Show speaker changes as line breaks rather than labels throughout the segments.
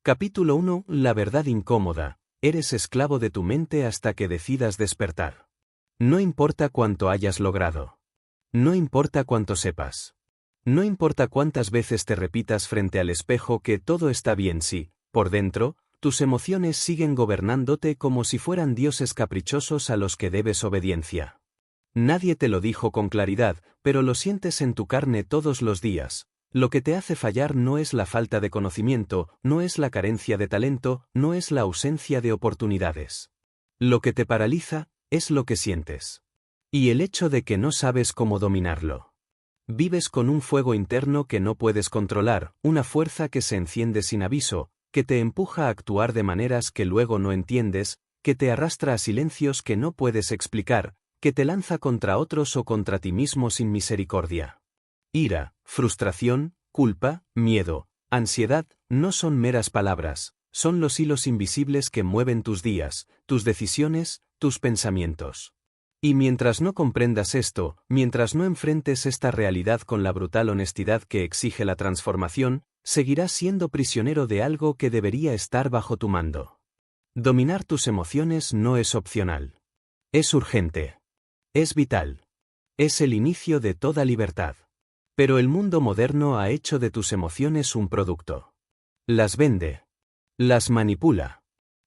Capítulo 1. La verdad incómoda. Eres esclavo de tu mente hasta que decidas despertar. No importa cuánto hayas logrado. No importa cuánto sepas. No importa cuántas veces te repitas frente al espejo que todo está bien si, por dentro, tus emociones siguen gobernándote como si fueran dioses caprichosos a los que debes obediencia. Nadie te lo dijo con claridad, pero lo sientes en tu carne todos los días. Lo que te hace fallar no es la falta de conocimiento, no es la carencia de talento, no es la ausencia de oportunidades. Lo que te paraliza es lo que sientes. Y el hecho de que no sabes cómo dominarlo. Vives con un fuego interno que no puedes controlar, una fuerza que se enciende sin aviso, que te empuja a actuar de maneras que luego no entiendes, que te arrastra a silencios que no puedes explicar, que te lanza contra otros o contra ti mismo sin misericordia. Ira, frustración, culpa, miedo, ansiedad, no son meras palabras, son los hilos invisibles que mueven tus días, tus decisiones, tus pensamientos. Y mientras no comprendas esto, mientras no enfrentes esta realidad con la brutal honestidad que exige la transformación, seguirás siendo prisionero de algo que debería estar bajo tu mando. Dominar tus emociones no es opcional. Es urgente. Es vital. Es el inicio de toda libertad. Pero el mundo moderno ha hecho de tus emociones un producto. Las vende. Las manipula.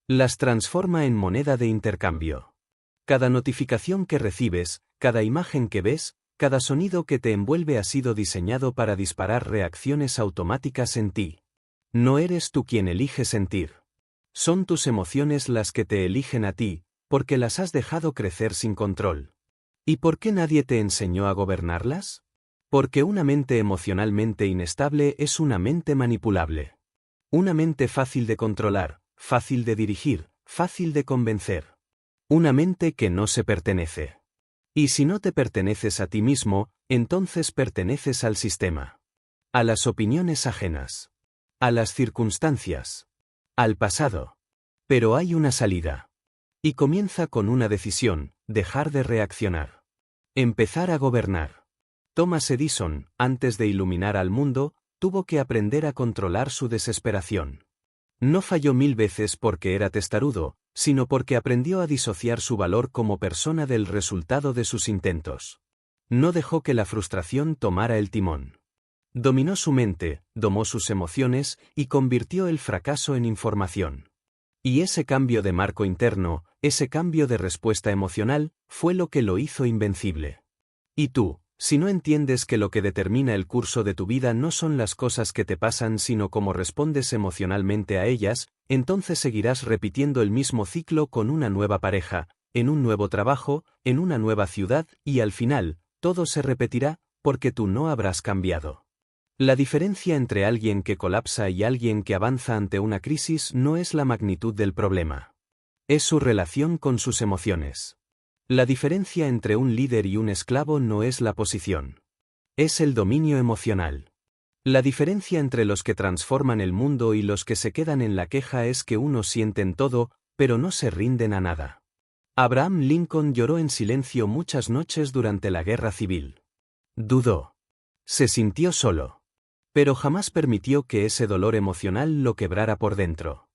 Las transforma en moneda de intercambio. Cada notificación que recibes, cada imagen que ves, cada sonido que te envuelve ha sido diseñado para disparar reacciones automáticas en ti. No eres tú quien elige sentir. Son tus emociones las que te eligen a ti, porque las has dejado crecer sin control. ¿Y por qué nadie te enseñó a gobernarlas? Porque una mente emocionalmente inestable es una mente manipulable. Una mente fácil de controlar, fácil de dirigir, fácil de convencer. Una mente que no se pertenece. Y si no te perteneces a ti mismo, entonces perteneces al sistema. A las opiniones ajenas. A las circunstancias. Al pasado. Pero hay una salida. Y comienza con una decisión: dejar de reaccionar. Empezar a gobernar. Thomas Edison, antes de iluminar al mundo, tuvo que aprender a controlar su desesperación. No falló 1000 veces porque era testarudo, sino porque aprendió a disociar su valor como persona del resultado de sus intentos. No dejó que la frustración tomara el timón. Dominó su mente, domó sus emociones y convirtió el fracaso en información. Y ese cambio de marco interno, ese cambio de respuesta emocional, fue lo que lo hizo invencible. ¿Y tú? Si no entiendes que lo que determina el curso de tu vida no son las cosas que te pasan sino cómo respondes emocionalmente a ellas, entonces seguirás repitiendo el mismo ciclo con una nueva pareja, en un nuevo trabajo, en una nueva ciudad, y al final, todo se repetirá, porque tú no habrás cambiado. La diferencia entre alguien que colapsa y alguien que avanza ante una crisis no es la magnitud del problema. Es su relación con sus emociones. La diferencia entre un líder y un esclavo no es la posición. Es el dominio emocional. La diferencia entre los que transforman el mundo y los que se quedan en la queja es que unos sienten todo, pero no se rinden a nada. Abraham Lincoln lloró en silencio muchas noches durante la Guerra Civil. Dudó. Se sintió solo. Pero jamás permitió que ese dolor emocional lo quebrara por dentro.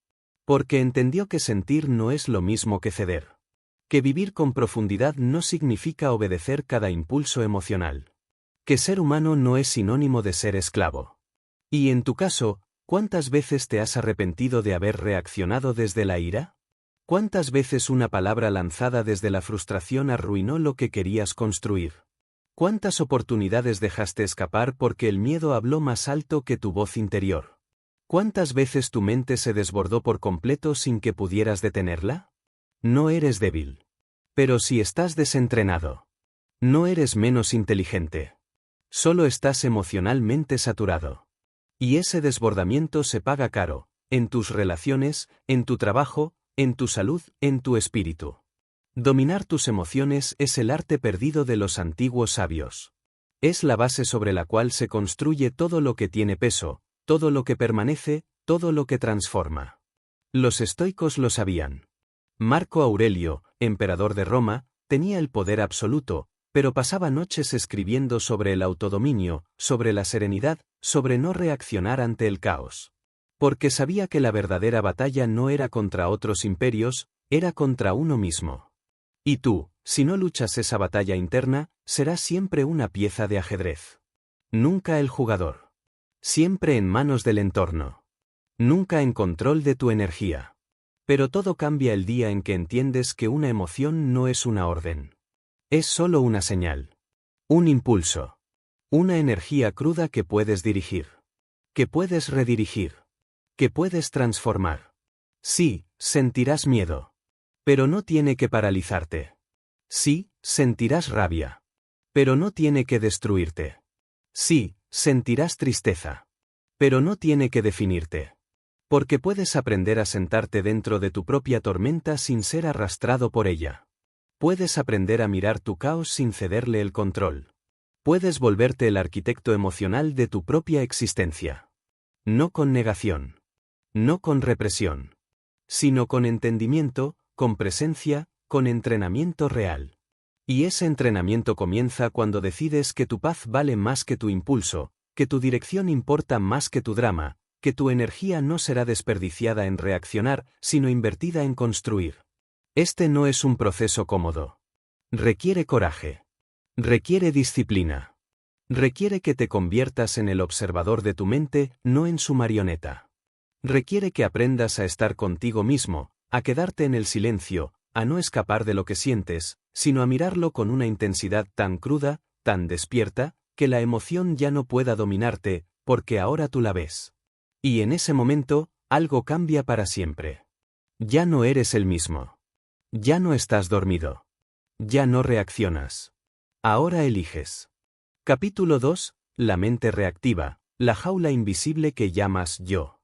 Porque entendió que sentir no es lo mismo que ceder. Que vivir con profundidad no significa obedecer cada impulso emocional. Que ser humano no es sinónimo de ser esclavo. Y en tu caso, ¿cuántas veces te has arrepentido de haber reaccionado desde la ira? ¿Cuántas veces una palabra lanzada desde la frustración arruinó lo que querías construir? ¿Cuántas oportunidades dejaste escapar porque el miedo habló más alto que tu voz interior? ¿Cuántas veces tu mente se desbordó por completo sin que pudieras detenerla? No eres débil. Pero si estás desentrenado. No eres menos inteligente. Solo estás emocionalmente saturado. Y ese desbordamiento se paga caro, en tus relaciones, en tu trabajo, en tu salud, en tu espíritu. Dominar tus emociones es el arte perdido de los antiguos sabios. Es la base sobre la cual se construye todo lo que tiene peso, todo lo que permanece, todo lo que transforma. Los estoicos lo sabían. Marco Aurelio, emperador de Roma, tenía el poder absoluto, pero pasaba noches escribiendo sobre el autodominio, sobre la serenidad, sobre no reaccionar ante el caos. Porque sabía que la verdadera batalla no era contra otros imperios, era contra uno mismo. Y tú, si no luchas esa batalla interna, serás siempre una pieza de ajedrez. Nunca el jugador. Siempre en manos del entorno. Nunca en control de tu energía. Pero todo cambia el día en que entiendes que una emoción no es una orden. Es solo una señal. Un impulso. Una energía cruda que puedes dirigir. Que puedes redirigir. Que puedes transformar. Sí, sentirás miedo. Pero no tiene que paralizarte. Sí, sentirás rabia. Pero no tiene que destruirte. Sí, sentirás tristeza. Pero no tiene que definirte. Porque puedes aprender a sentarte dentro de tu propia tormenta sin ser arrastrado por ella. Puedes aprender a mirar tu caos sin cederle el control. Puedes volverte el arquitecto emocional de tu propia existencia. No con negación. No con represión. Sino con entendimiento, con presencia, con entrenamiento real. Y ese entrenamiento comienza cuando decides que tu paz vale más que tu impulso, que tu dirección importa más que tu drama, que tu energía no será desperdiciada en reaccionar, sino invertida en construir. Este no es un proceso cómodo. Requiere coraje. Requiere disciplina. Requiere que te conviertas en el observador de tu mente, no en su marioneta. Requiere que aprendas a estar contigo mismo, a quedarte en el silencio, a no escapar de lo que sientes, sino a mirarlo con una intensidad tan cruda, tan despierta, que la emoción ya no pueda dominarte, porque ahora tú la ves. Y en ese momento, algo cambia para siempre. Ya no eres el mismo. Ya no estás dormido. Ya no reaccionas. Ahora eliges. Capítulo 2. La mente reactiva, la jaula invisible que llamas yo.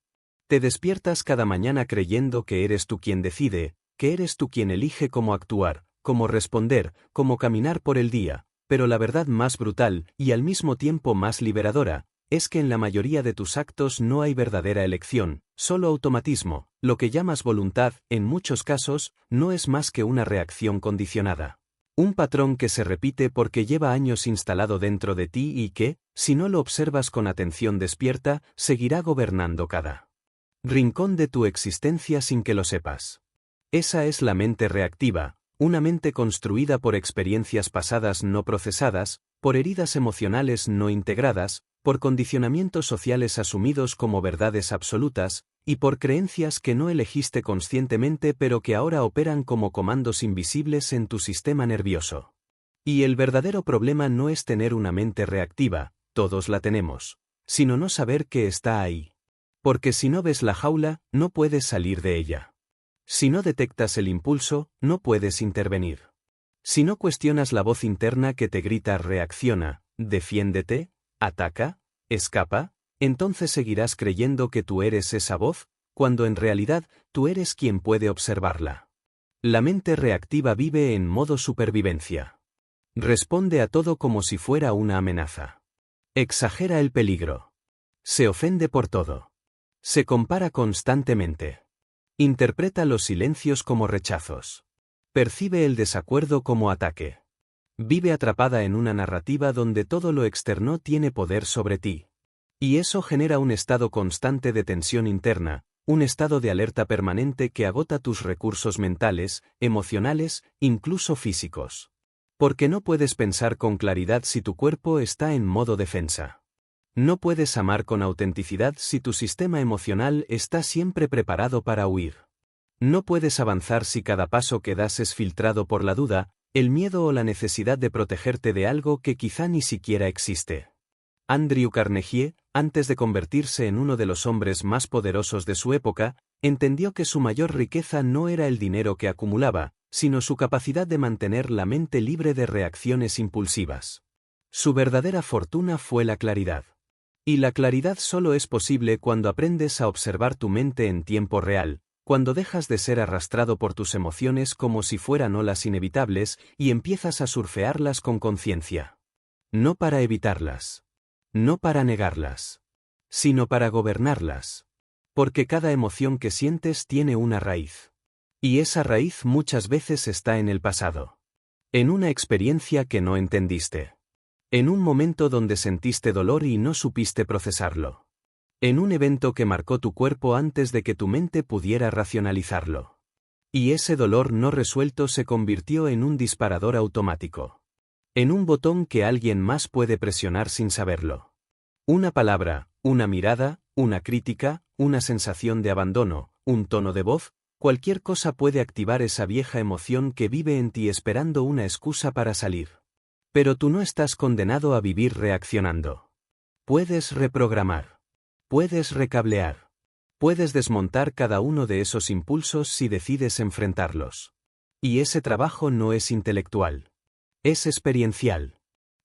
Te despiertas cada mañana creyendo que eres tú quien decide, que eres tú quien elige cómo actuar, cómo responder, cómo caminar por el día, pero la verdad más brutal, y al mismo tiempo más liberadora, es que en la mayoría de tus actos no hay verdadera elección, solo automatismo. Lo que llamas voluntad, en muchos casos, no es más que una reacción condicionada. Un patrón que se repite porque lleva años instalado dentro de ti y que, si no lo observas con atención despierta, seguirá gobernando cada rincón de tu existencia sin que lo sepas. Esa es la mente reactiva, una mente construida por experiencias pasadas no procesadas, por heridas emocionales no integradas, por condicionamientos sociales asumidos como verdades absolutas, y por creencias que no elegiste conscientemente pero que ahora operan como comandos invisibles en tu sistema nervioso. Y el verdadero problema no es tener una mente reactiva, todos la tenemos, sino no saber que está ahí. Porque si no ves la jaula, no puedes salir de ella. Si no detectas el impulso, no puedes intervenir. Si no cuestionas la voz interna que te grita reacciona, defiéndete, ataca, escapa, entonces seguirás creyendo que tú eres esa voz, cuando en realidad tú eres quien puede observarla. La mente reactiva vive en modo supervivencia. Responde a todo como si fuera una amenaza. Exagera el peligro. Se ofende por todo. Se compara constantemente. Interpreta los silencios como rechazos. Percibe el desacuerdo como ataque. Vive atrapada en una narrativa donde todo lo externo tiene poder sobre ti. Y eso genera un estado constante de tensión interna, un estado de alerta permanente que agota tus recursos mentales, emocionales, incluso físicos. Porque no puedes pensar con claridad si tu cuerpo está en modo defensa. No puedes amar con autenticidad si tu sistema emocional está siempre preparado para huir. No puedes avanzar si cada paso que das es filtrado por la duda, el miedo o la necesidad de protegerte de algo que quizá ni siquiera existe. Andrew Carnegie, antes de convertirse en uno de los hombres más poderosos de su época, entendió que su mayor riqueza no era el dinero que acumulaba, sino su capacidad de mantener la mente libre de reacciones impulsivas. Su verdadera fortuna fue la claridad. Y la claridad solo es posible cuando aprendes a observar tu mente en tiempo real, cuando dejas de ser arrastrado por tus emociones como si fueran olas inevitables y empiezas a surfearlas con conciencia. No para evitarlas. No para negarlas. Sino para gobernarlas. Porque cada emoción que sientes tiene una raíz. Y esa raíz muchas veces está en el pasado. En una experiencia que no entendiste. En un momento donde sentiste dolor y no supiste procesarlo. En un evento que marcó tu cuerpo antes de que tu mente pudiera racionalizarlo. Y ese dolor no resuelto se convirtió en un disparador automático. En un botón que alguien más puede presionar sin saberlo. Una palabra, una mirada, una crítica, una sensación de abandono, un tono de voz, cualquier cosa puede activar esa vieja emoción que vive en ti esperando una excusa para salir. Pero tú no estás condenado a vivir reaccionando. Puedes reprogramar. Puedes recablear. Puedes desmontar cada uno de esos impulsos si decides enfrentarlos. Y ese trabajo no es intelectual. Es experiencial.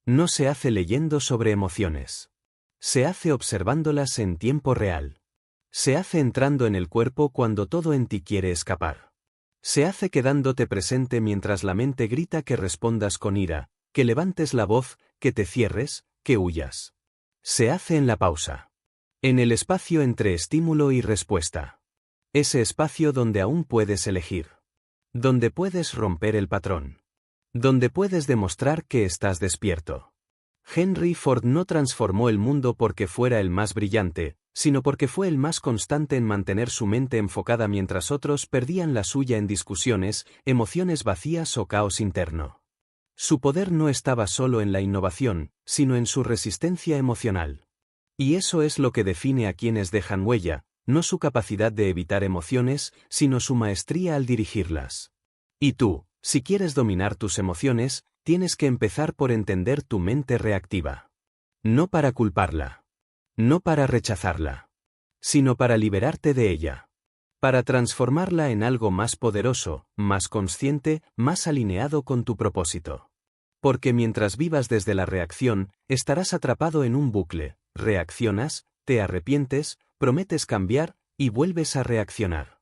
No se hace leyendo sobre emociones. Se hace observándolas en tiempo real. Se hace entrando en el cuerpo cuando todo en ti quiere escapar. Se hace quedándote presente mientras la mente grita que respondas con ira, que levantes la voz, que te cierres, que huyas. Se hace en la pausa. En el espacio entre estímulo y respuesta. Ese espacio donde aún puedes elegir. Donde puedes romper el patrón. Donde puedes demostrar que estás despierto. Henry Ford no transformó el mundo porque fuera el más brillante, sino porque fue el más constante en mantener su mente enfocada mientras otros perdían la suya en discusiones, emociones vacías o caos interno. Su poder no estaba solo en la innovación, sino en su resistencia emocional. Y eso es lo que define a quienes dejan huella, no su capacidad de evitar emociones, sino su maestría al dirigirlas. Y tú, si quieres dominar tus emociones, tienes que empezar por entender tu mente reactiva. No para culparla. No para rechazarla. Sino para liberarte de ella. Para transformarla en algo más poderoso, más consciente, más alineado con tu propósito. Porque mientras vivas desde la reacción, estarás atrapado en un bucle. Reaccionas, te arrepientes, prometes cambiar, y vuelves a reaccionar.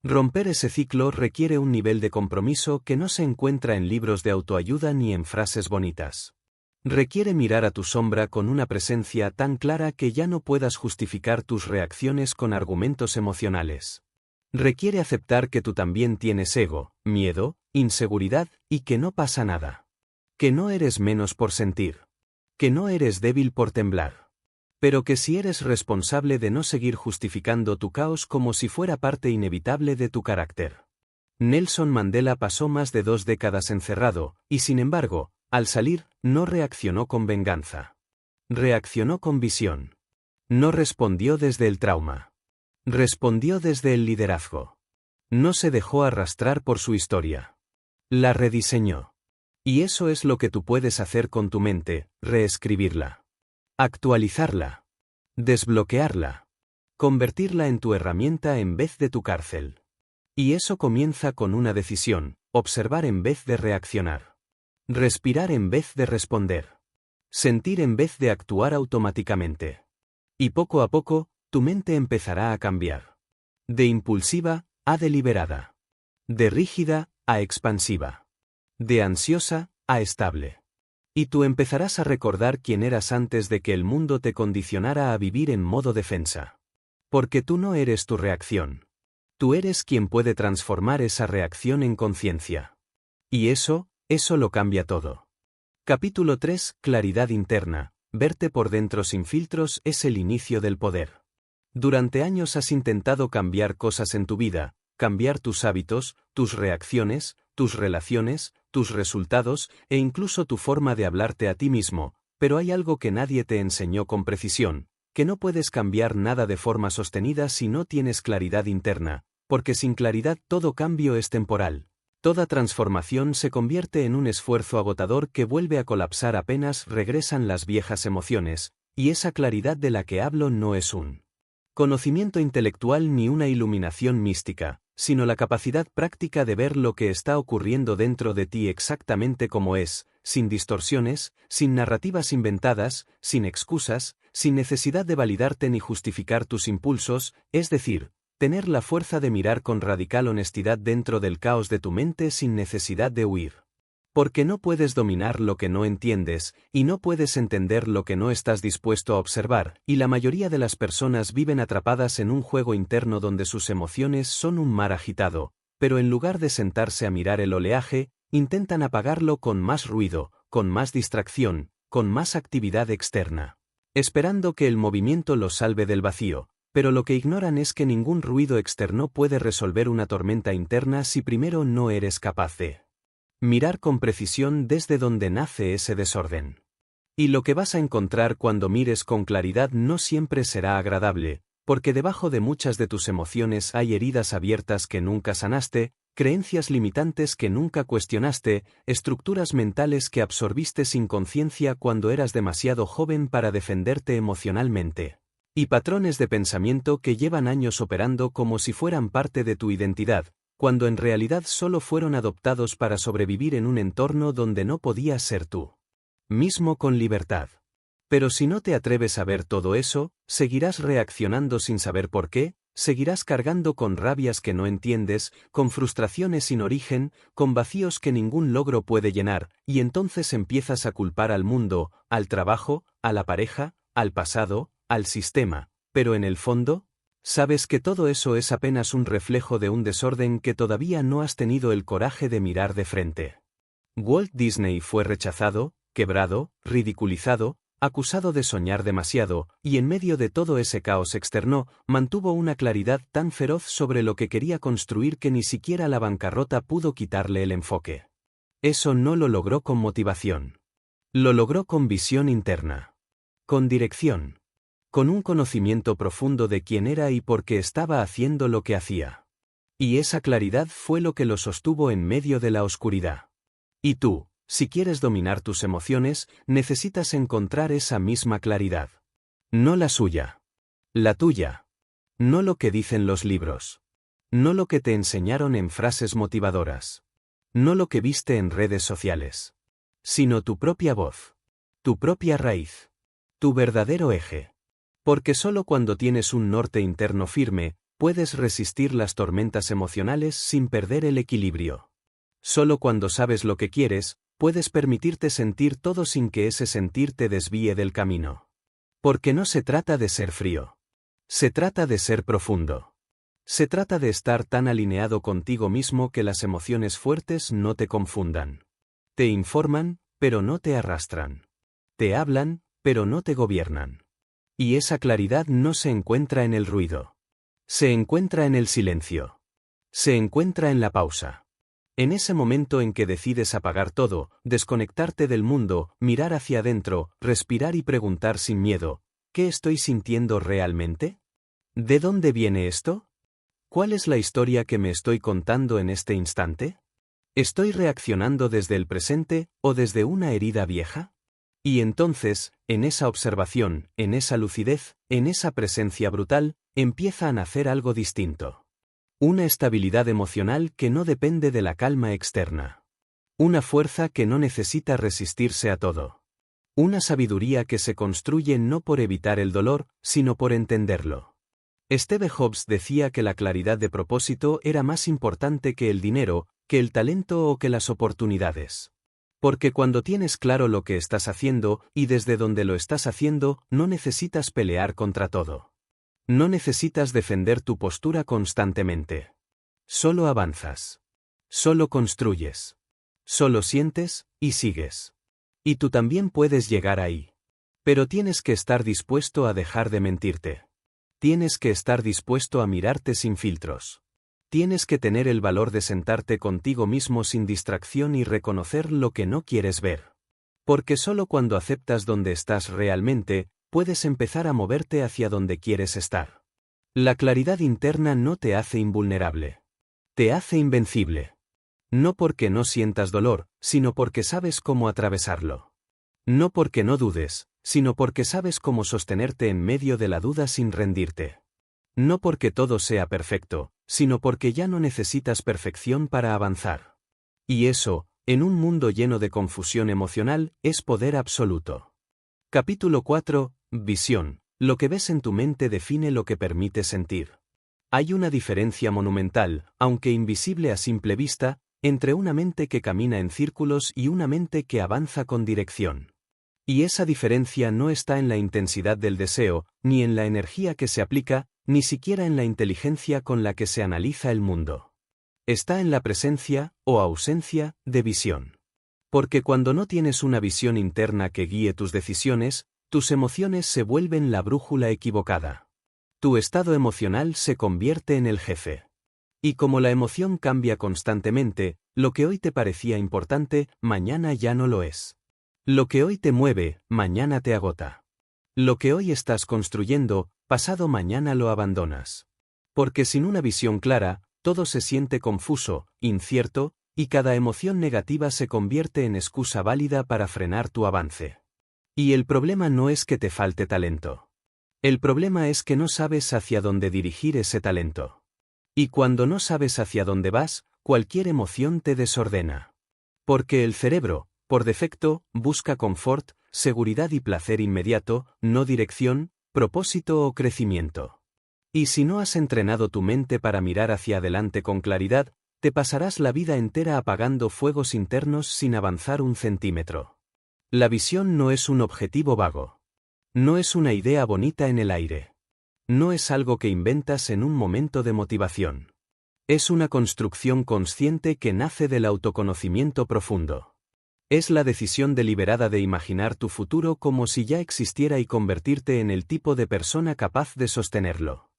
Romper ese ciclo requiere un nivel de compromiso que no se encuentra en libros de autoayuda ni en frases bonitas. Requiere mirar a tu sombra con una presencia tan clara que ya no puedas justificar tus reacciones con argumentos emocionales. Requiere aceptar que tú también tienes ego, miedo, inseguridad, y que no pasa nada. Que no eres menos por sentir. Que no eres débil por temblar. Pero que si eres responsable de no seguir justificando tu caos como si fuera parte inevitable de tu carácter. Nelson Mandela pasó más de 2 décadas encerrado, y sin embargo, al salir, no reaccionó con venganza. Reaccionó con visión. No respondió desde el trauma. Respondió desde el liderazgo. No se dejó arrastrar por su historia. La rediseñó. Y eso es lo que tú puedes hacer con tu mente, reescribirla. Actualizarla. Desbloquearla. Convertirla en tu herramienta en vez de tu cárcel. Y eso comienza con una decisión, observar en vez de reaccionar. Respirar en vez de responder. Sentir en vez de actuar automáticamente. Y poco a poco, tu mente empezará a cambiar. De impulsiva, a deliberada. De rígida, a expansiva. De ansiosa, a estable. Y tú empezarás a recordar quién eras antes de que el mundo te condicionara a vivir en modo defensa. Porque tú no eres tu reacción. Tú eres quien puede transformar esa reacción en conciencia. Y eso lo cambia todo. Capítulo 3. Claridad interna. Verte por dentro sin filtros es el inicio del poder. Durante años has intentado cambiar cosas en tu vida, cambiar tus hábitos, tus reacciones, tus relaciones, tus resultados, e incluso tu forma de hablarte a ti mismo, pero hay algo que nadie te enseñó con precisión, que no puedes cambiar nada de forma sostenida si no tienes claridad interna, porque sin claridad todo cambio es temporal. Toda transformación se convierte en un esfuerzo agotador que vuelve a colapsar apenas regresan las viejas emociones, y esa claridad de la que hablo no es un conocimiento intelectual ni una iluminación mística, sino la capacidad práctica de ver lo que está ocurriendo dentro de ti exactamente como es, sin distorsiones, sin narrativas inventadas, sin excusas, sin necesidad de validarte ni justificar tus impulsos, es decir, tener la fuerza de mirar con radical honestidad dentro del caos de tu mente sin necesidad de huir. Porque no puedes dominar lo que no entiendes, y no puedes entender lo que no estás dispuesto a observar, y la mayoría de las personas viven atrapadas en un juego interno donde sus emociones son un mar agitado, pero en lugar de sentarse a mirar el oleaje, intentan apagarlo con más ruido, con más distracción, con más actividad externa. esperando que el movimiento los salve del vacío, pero lo que ignoran es que ningún ruido externo puede resolver una tormenta interna si primero no eres capaz de mirar con precisión desde donde nace ese desorden. Y lo que vas a encontrar cuando mires con claridad no siempre será agradable, porque debajo de muchas de tus emociones hay heridas abiertas que nunca sanaste, creencias limitantes que nunca cuestionaste, estructuras mentales que absorbiste sin conciencia cuando eras demasiado joven para defenderte emocionalmente, y patrones de pensamiento que llevan años operando como si fueran parte de tu identidad, cuando en realidad solo fueron adoptados para sobrevivir en un entorno donde no podías ser tú mismo con libertad. Pero si no te atreves a ver todo eso, seguirás reaccionando sin saber por qué, seguirás cargando con rabias que no entiendes, con frustraciones sin origen, con vacíos que ningún logro puede llenar, y entonces empiezas a culpar al mundo, al trabajo, a la pareja, al pasado, al sistema, pero en el fondo, sabes que todo eso es apenas un reflejo de un desorden que todavía no has tenido el coraje de mirar de frente. Walt Disney fue rechazado, quebrado, ridiculizado, acusado de soñar demasiado, y en medio de todo ese caos externo, mantuvo una claridad tan feroz sobre lo que quería construir que ni siquiera la bancarrota pudo quitarle el enfoque. Eso no lo logró con motivación. Lo logró con visión interna. Con dirección. Con un conocimiento profundo de quién era y por qué estaba haciendo lo que hacía. Y esa claridad fue lo que lo sostuvo en medio de la oscuridad. Y tú, si quieres dominar tus emociones, necesitas encontrar esa misma claridad. No la suya. La tuya. No lo que dicen los libros. No lo que te enseñaron en frases motivadoras. No lo que viste en redes sociales. Sino tu propia voz. Tu propia raíz. Tu verdadero eje. Porque solo cuando tienes un norte interno firme, puedes resistir las tormentas emocionales sin perder el equilibrio. Solo cuando sabes lo que quieres, puedes permitirte sentir todo sin que ese sentir te desvíe del camino. Porque no se trata de ser frío. Se trata de ser profundo. Se trata de estar tan alineado contigo mismo que las emociones fuertes no te confundan. Te informan, pero no te arrastran. Te hablan, pero no te gobiernan. Y esa claridad no se encuentra en el ruido. Se encuentra en el silencio. Se encuentra en la pausa. En ese momento en que decides apagar todo, desconectarte del mundo, mirar hacia adentro, respirar y preguntar sin miedo, ¿qué estoy sintiendo realmente? ¿De dónde viene esto? ¿Cuál es la historia que me estoy contando en este instante? ¿Estoy reaccionando desde el presente o desde una herida vieja? Y entonces, en esa observación, en esa lucidez, en esa presencia brutal, empieza a nacer algo distinto. Una estabilidad emocional que no depende de la calma externa. Una fuerza que no necesita resistirse a todo. Una sabiduría que se construye no por evitar el dolor, sino por entenderlo. Steve Jobs decía que la claridad de propósito era más importante que el dinero, que el talento o que las oportunidades. Porque cuando tienes claro lo que estás haciendo y desde donde lo estás haciendo, no necesitas pelear contra todo. No necesitas defender tu postura constantemente. Solo avanzas. Solo construyes. Solo sientes, y sigues. Y tú también puedes llegar ahí. Pero tienes que estar dispuesto a dejar de mentirte. Tienes que estar dispuesto a mirarte sin filtros. Tienes que tener el valor de sentarte contigo mismo sin distracción y reconocer lo que no quieres ver. Porque solo cuando aceptas donde estás realmente, puedes empezar a moverte hacia donde quieres estar. La claridad interna no te hace invulnerable. Te hace invencible. No porque no sientas dolor, sino porque sabes cómo atravesarlo. No porque no dudes, sino porque sabes cómo sostenerte en medio de la duda sin rendirte. No porque todo sea perfecto, sino porque ya no necesitas perfección para avanzar. Y eso, en un mundo lleno de confusión emocional, es poder absoluto. Capítulo 4. Visión. Lo que ves en tu mente define lo que permites sentir. Hay una diferencia monumental, aunque invisible a simple vista, entre una mente que camina en círculos y una mente que avanza con dirección. Y esa diferencia no está en la intensidad del deseo, ni en la energía que se aplica, ni siquiera en la inteligencia con la que se analiza el mundo. Está en la presencia, o ausencia, de visión. Porque cuando no tienes una visión interna que guíe tus decisiones, tus emociones se vuelven la brújula equivocada. Tu estado emocional se convierte en el jefe. Y como la emoción cambia constantemente, lo que hoy te parecía importante, mañana ya no lo es. Lo que hoy te mueve, mañana te agota. Lo que hoy estás construyendo, pasado mañana lo abandonas. Porque sin una visión clara, todo se siente confuso, incierto, y cada emoción negativa se convierte en excusa válida para frenar tu avance. Y el problema no es que te falte talento. El problema es que no sabes hacia dónde dirigir ese talento. Y cuando no sabes hacia dónde vas, cualquier emoción te desordena. Porque el cerebro, por defecto, busca confort, seguridad y placer inmediato, no dirección, propósito o crecimiento. Y si no has entrenado tu mente para mirar hacia adelante con claridad, te pasarás la vida entera apagando fuegos internos sin avanzar un centímetro. La visión no es un objetivo vago. No es una idea bonita en el aire. No es algo que inventas en un momento de motivación. Es una construcción consciente que nace del autoconocimiento profundo. Es la decisión deliberada de imaginar tu futuro como si ya existiera y convertirte en el tipo de persona capaz de sostenerlo.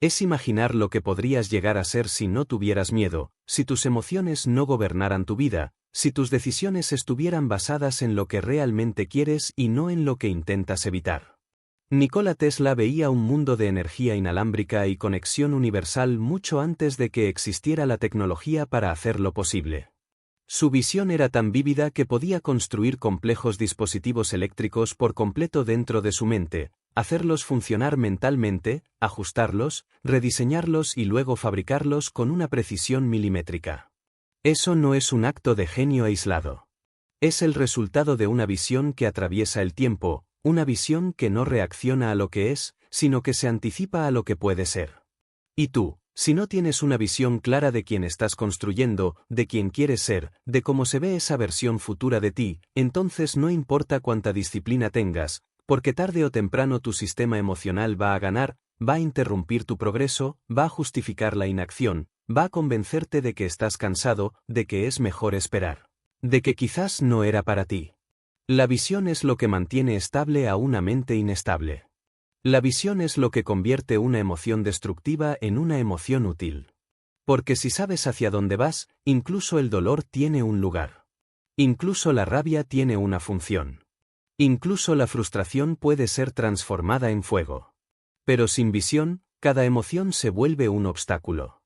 Es imaginar lo que podrías llegar a ser si no tuvieras miedo, si tus emociones no gobernaran tu vida, si tus decisiones estuvieran basadas en lo que realmente quieres y no en lo que intentas evitar. Nikola Tesla veía un mundo de energía inalámbrica y conexión universal mucho antes de que existiera la tecnología para hacerlo posible. Su visión era tan vívida que podía construir complejos dispositivos eléctricos por completo dentro de su mente, hacerlos funcionar mentalmente, ajustarlos, rediseñarlos y luego fabricarlos con una precisión milimétrica. Eso no es un acto de genio aislado. Es el resultado de una visión que atraviesa el tiempo, una visión que no reacciona a lo que es, sino que se anticipa a lo que puede ser. Y tú, si no tienes una visión clara de quién estás construyendo, de quién quieres ser, de cómo se ve esa versión futura de ti, entonces no importa cuánta disciplina tengas, porque tarde o temprano tu sistema emocional va a ganar, va a interrumpir tu progreso, va a justificar la inacción, va a convencerte de que estás cansado, de que es mejor esperar, de que quizás no era para ti. La visión es lo que mantiene estable a una mente inestable. La visión es lo que convierte una emoción destructiva en una emoción útil. Porque si sabes hacia dónde vas, incluso el dolor tiene un lugar. Incluso la rabia tiene una función. Incluso la frustración puede ser transformada en fuego. Pero sin visión, cada emoción se vuelve un obstáculo.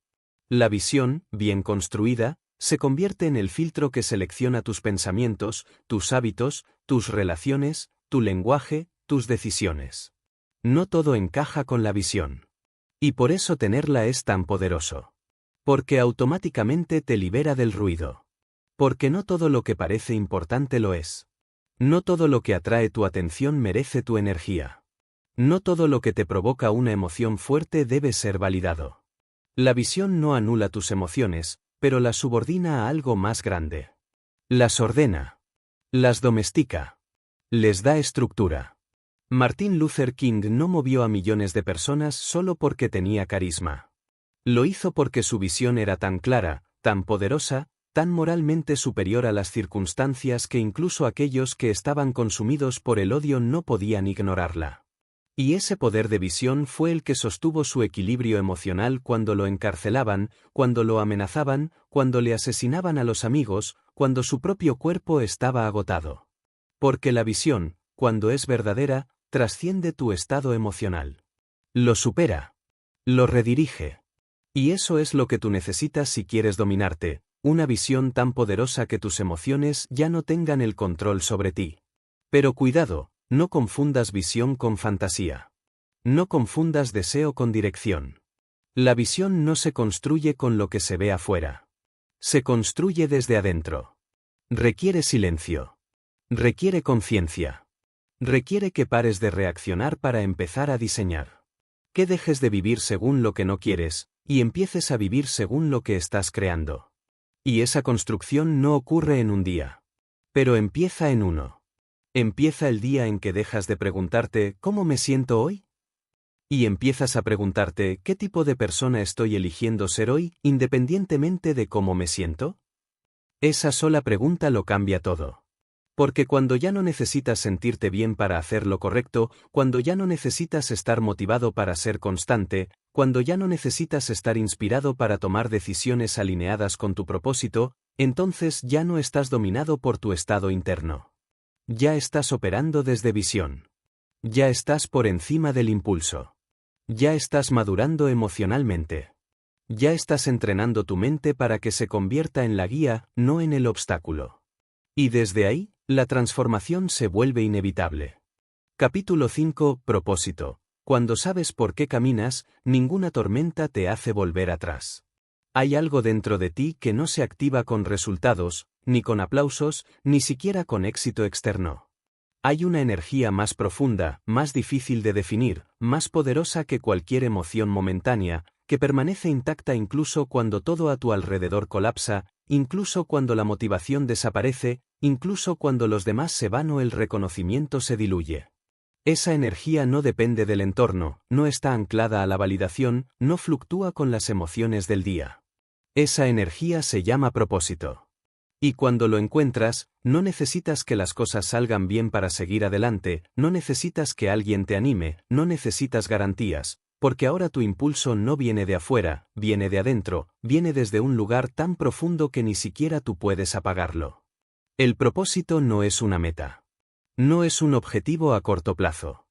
La visión, bien construida, se convierte en el filtro que selecciona tus pensamientos, tus hábitos, tus relaciones, tu lenguaje, tus decisiones. No todo encaja con la visión. Y por eso tenerla es tan poderoso. Porque automáticamente te libera del ruido. Porque no todo lo que parece importante lo es. No todo lo que atrae tu atención merece tu energía. No todo lo que te provoca una emoción fuerte debe ser validado. La visión no anula tus emociones, pero las subordina a algo más grande. Las ordena. Las domestica. Les da estructura. Martin Luther King no movió a millones de personas solo porque tenía carisma. Lo hizo porque su visión era tan clara, tan poderosa, tan moralmente superior a las circunstancias que incluso aquellos que estaban consumidos por el odio no podían ignorarla. Y ese poder de visión fue el que sostuvo su equilibrio emocional cuando lo encarcelaban, cuando lo amenazaban, cuando le asesinaban a los amigos, cuando su propio cuerpo estaba agotado. Porque la visión, cuando es verdadera, trasciende tu estado emocional. Lo supera. Lo redirige. Y eso es lo que tú necesitas si quieres dominarte, una visión tan poderosa que tus emociones ya no tengan el control sobre ti. Pero cuidado, no confundas visión con fantasía. No confundas deseo con dirección. La visión no se construye con lo que se ve afuera. Se construye desde adentro. Requiere silencio. Requiere conciencia. Requiere que pares de reaccionar para empezar a diseñar. Que dejes de vivir según lo que no quieres, y empieces a vivir según lo que estás creando. Y esa construcción no ocurre en un día. Pero empieza en uno. Empieza el día en que dejas de preguntarte ¿cómo me siento hoy? Y empiezas a preguntarte ¿qué tipo de persona estoy eligiendo ser hoy, independientemente de cómo me siento? Esa sola pregunta lo cambia todo. Porque cuando ya no necesitas sentirte bien para hacer lo correcto, cuando ya no necesitas estar motivado para ser constante, cuando ya no necesitas estar inspirado para tomar decisiones alineadas con tu propósito, entonces ya no estás dominado por tu estado interno. Ya estás operando desde visión. Ya estás por encima del impulso. Ya estás madurando emocionalmente. Ya estás entrenando tu mente para que se convierta en la guía, no en el obstáculo. Y desde ahí, la transformación se vuelve inevitable. Capítulo 5. Propósito. Cuando sabes por qué caminas, ninguna tormenta te hace volver atrás. Hay algo dentro de ti que no se activa con resultados, ni con aplausos, ni siquiera con éxito externo. Hay una energía más profunda, más difícil de definir, más poderosa que cualquier emoción momentánea, que permanece intacta incluso cuando todo a tu alrededor colapsa, incluso cuando la motivación desaparece, incluso cuando los demás se van o el reconocimiento se diluye. Esa energía no depende del entorno, no está anclada a la validación, no fluctúa con las emociones del día. Esa energía se llama propósito. Y cuando lo encuentras, no necesitas que las cosas salgan bien para seguir adelante, no necesitas que alguien te anime, no necesitas garantías, porque ahora tu impulso no viene de afuera, viene de adentro, viene desde un lugar tan profundo que ni siquiera tú puedes apagarlo. El propósito no es una meta. No es un objetivo a corto plazo.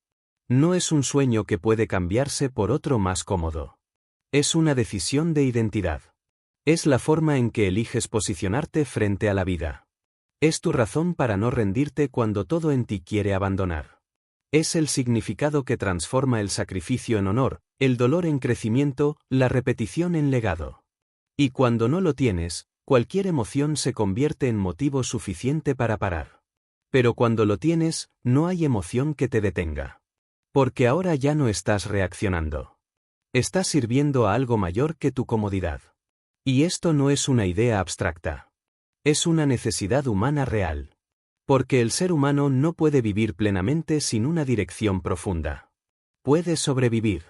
No es un sueño que puede cambiarse por otro más cómodo. Es una decisión de identidad. Es la forma en que eliges posicionarte frente a la vida. Es tu razón para no rendirte cuando todo en ti quiere abandonar. Es el significado que transforma el sacrificio en honor, el dolor en crecimiento, la repetición en legado. Y cuando no lo tienes, cualquier emoción se convierte en motivo suficiente para parar. Pero cuando lo tienes, no hay emoción que te detenga. Porque ahora ya no estás reaccionando. Estás sirviendo a algo mayor que tu comodidad. Y esto no es una idea abstracta. Es una necesidad humana real. Porque el ser humano no puede vivir plenamente sin una dirección profunda. Puede sobrevivir.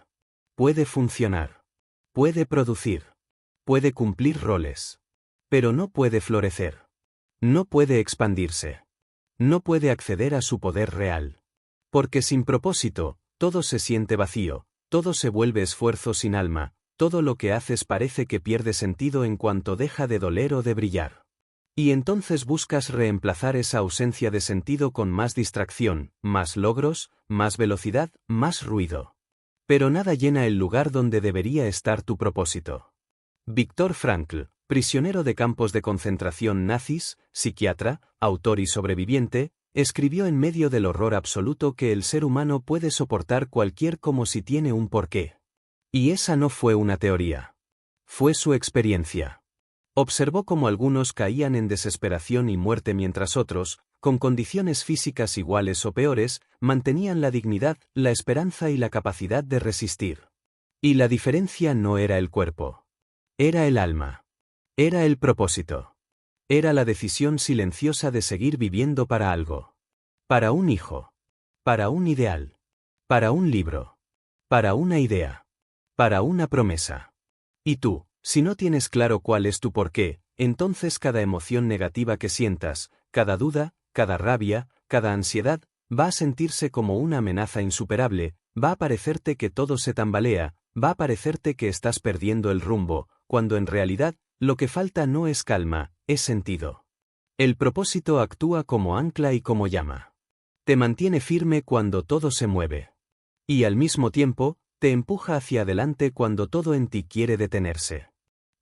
Puede funcionar. Puede producir. Puede cumplir roles. Pero no puede florecer. No puede expandirse. No puede acceder a su poder real. Porque sin propósito, todo se siente vacío, todo se vuelve esfuerzo sin alma, todo lo que haces parece que pierde sentido en cuanto deja de doler o de brillar. Y entonces buscas reemplazar esa ausencia de sentido con más distracción, más logros, más velocidad, más ruido. Pero nada llena el lugar donde debería estar tu propósito. Viktor Frankl, prisionero de campos de concentración nazis, psiquiatra, autor y sobreviviente, escribió en medio del horror absoluto que el ser humano puede soportar cualquier como si tiene un porqué. Y esa no fue una teoría. Fue su experiencia. Observó cómo algunos caían en desesperación y muerte mientras otros, con condiciones físicas iguales o peores, mantenían la dignidad, la esperanza y la capacidad de resistir. Y la diferencia no era el cuerpo. Era el alma. Era el propósito. Era la decisión silenciosa de seguir viviendo para algo. Para un hijo. Para un ideal. Para un libro. Para una idea. Para una promesa. Y tú, si no tienes claro cuál es tu porqué, entonces cada emoción negativa que sientas, cada duda, cada rabia, cada ansiedad, va a sentirse como una amenaza insuperable, va a parecerte que todo se tambalea, va a parecerte que estás perdiendo el rumbo, cuando en realidad, lo que falta no es calma, es sentido. El propósito actúa como ancla y como llama. Te mantiene firme cuando todo se mueve. Y al mismo tiempo, te empuja hacia adelante cuando todo en ti quiere detenerse.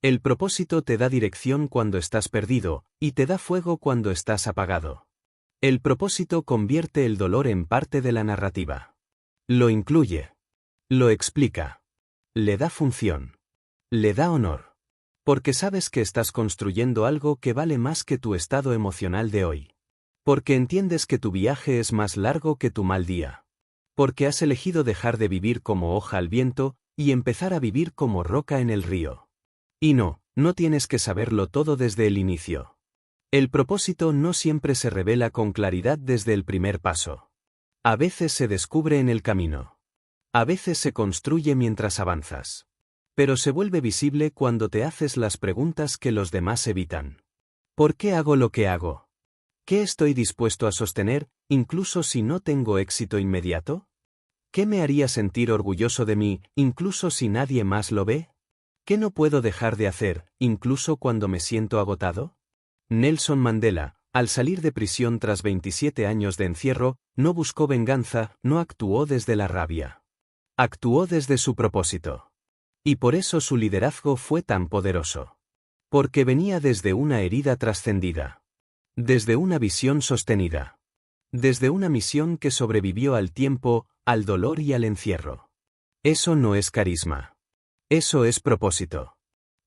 El propósito te da dirección cuando estás perdido, y te da fuego cuando estás apagado. El propósito convierte el dolor en parte de la narrativa. Lo incluye. Lo explica. Le da función. Le da honor. Porque sabes que estás construyendo algo que vale más que tu estado emocional de hoy. Porque entiendes que tu viaje es más largo que tu mal día. Porque has elegido dejar de vivir como hoja al viento, y empezar a vivir como roca en el río. Y no tienes que saberlo todo desde el inicio. El propósito no siempre se revela con claridad desde el primer paso. A veces se descubre en el camino. A veces se construye mientras avanzas. Pero se vuelve visible cuando te haces las preguntas que los demás evitan. ¿Por qué hago lo que hago? ¿Qué estoy dispuesto a sostener, incluso si no tengo éxito inmediato? ¿Qué me haría sentir orgulloso de mí, incluso si nadie más lo ve? ¿Qué no puedo dejar de hacer, incluso cuando me siento agotado? Nelson Mandela, al salir de prisión tras 27 años de encierro, no buscó venganza, no actuó desde la rabia. Actuó desde su propósito. Y por eso su liderazgo fue tan poderoso. Porque venía desde una herida trascendida. Desde una visión sostenida. Desde una misión que sobrevivió al tiempo, al dolor y al encierro. Eso no es carisma. Eso es propósito.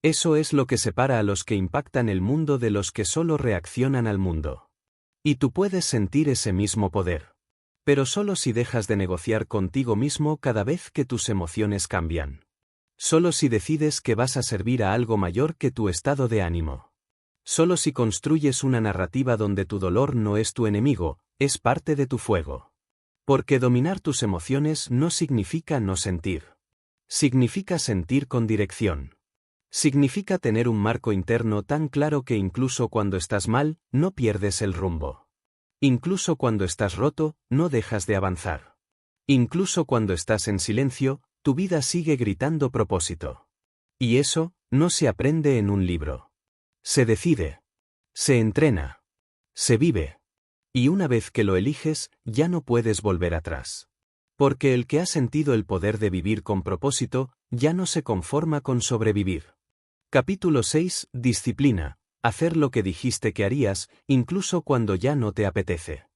Eso es lo que separa a los que impactan el mundo de los que solo reaccionan al mundo. Y tú puedes sentir ese mismo poder. Pero solo si dejas de negociar contigo mismo cada vez que tus emociones cambian. Solo si decides que vas a servir a algo mayor que tu estado de ánimo. Solo si construyes una narrativa donde tu dolor no es tu enemigo, es parte de tu fuego. Porque dominar tus emociones no significa no sentir. Significa sentir con dirección. Significa tener un marco interno tan claro que incluso cuando estás mal, no pierdes el rumbo. Incluso cuando estás roto, no dejas de avanzar. Incluso cuando estás en silencio, tu vida sigue gritando propósito. Y eso, no se aprende en un libro. Se decide. Se entrena. Se vive. Y una vez que lo eliges, ya no puedes volver atrás. Porque el que ha sentido el poder de vivir con propósito, ya no se conforma con sobrevivir. Capítulo 6. Disciplina. Hacer lo que dijiste que harías, incluso cuando ya no te apetece.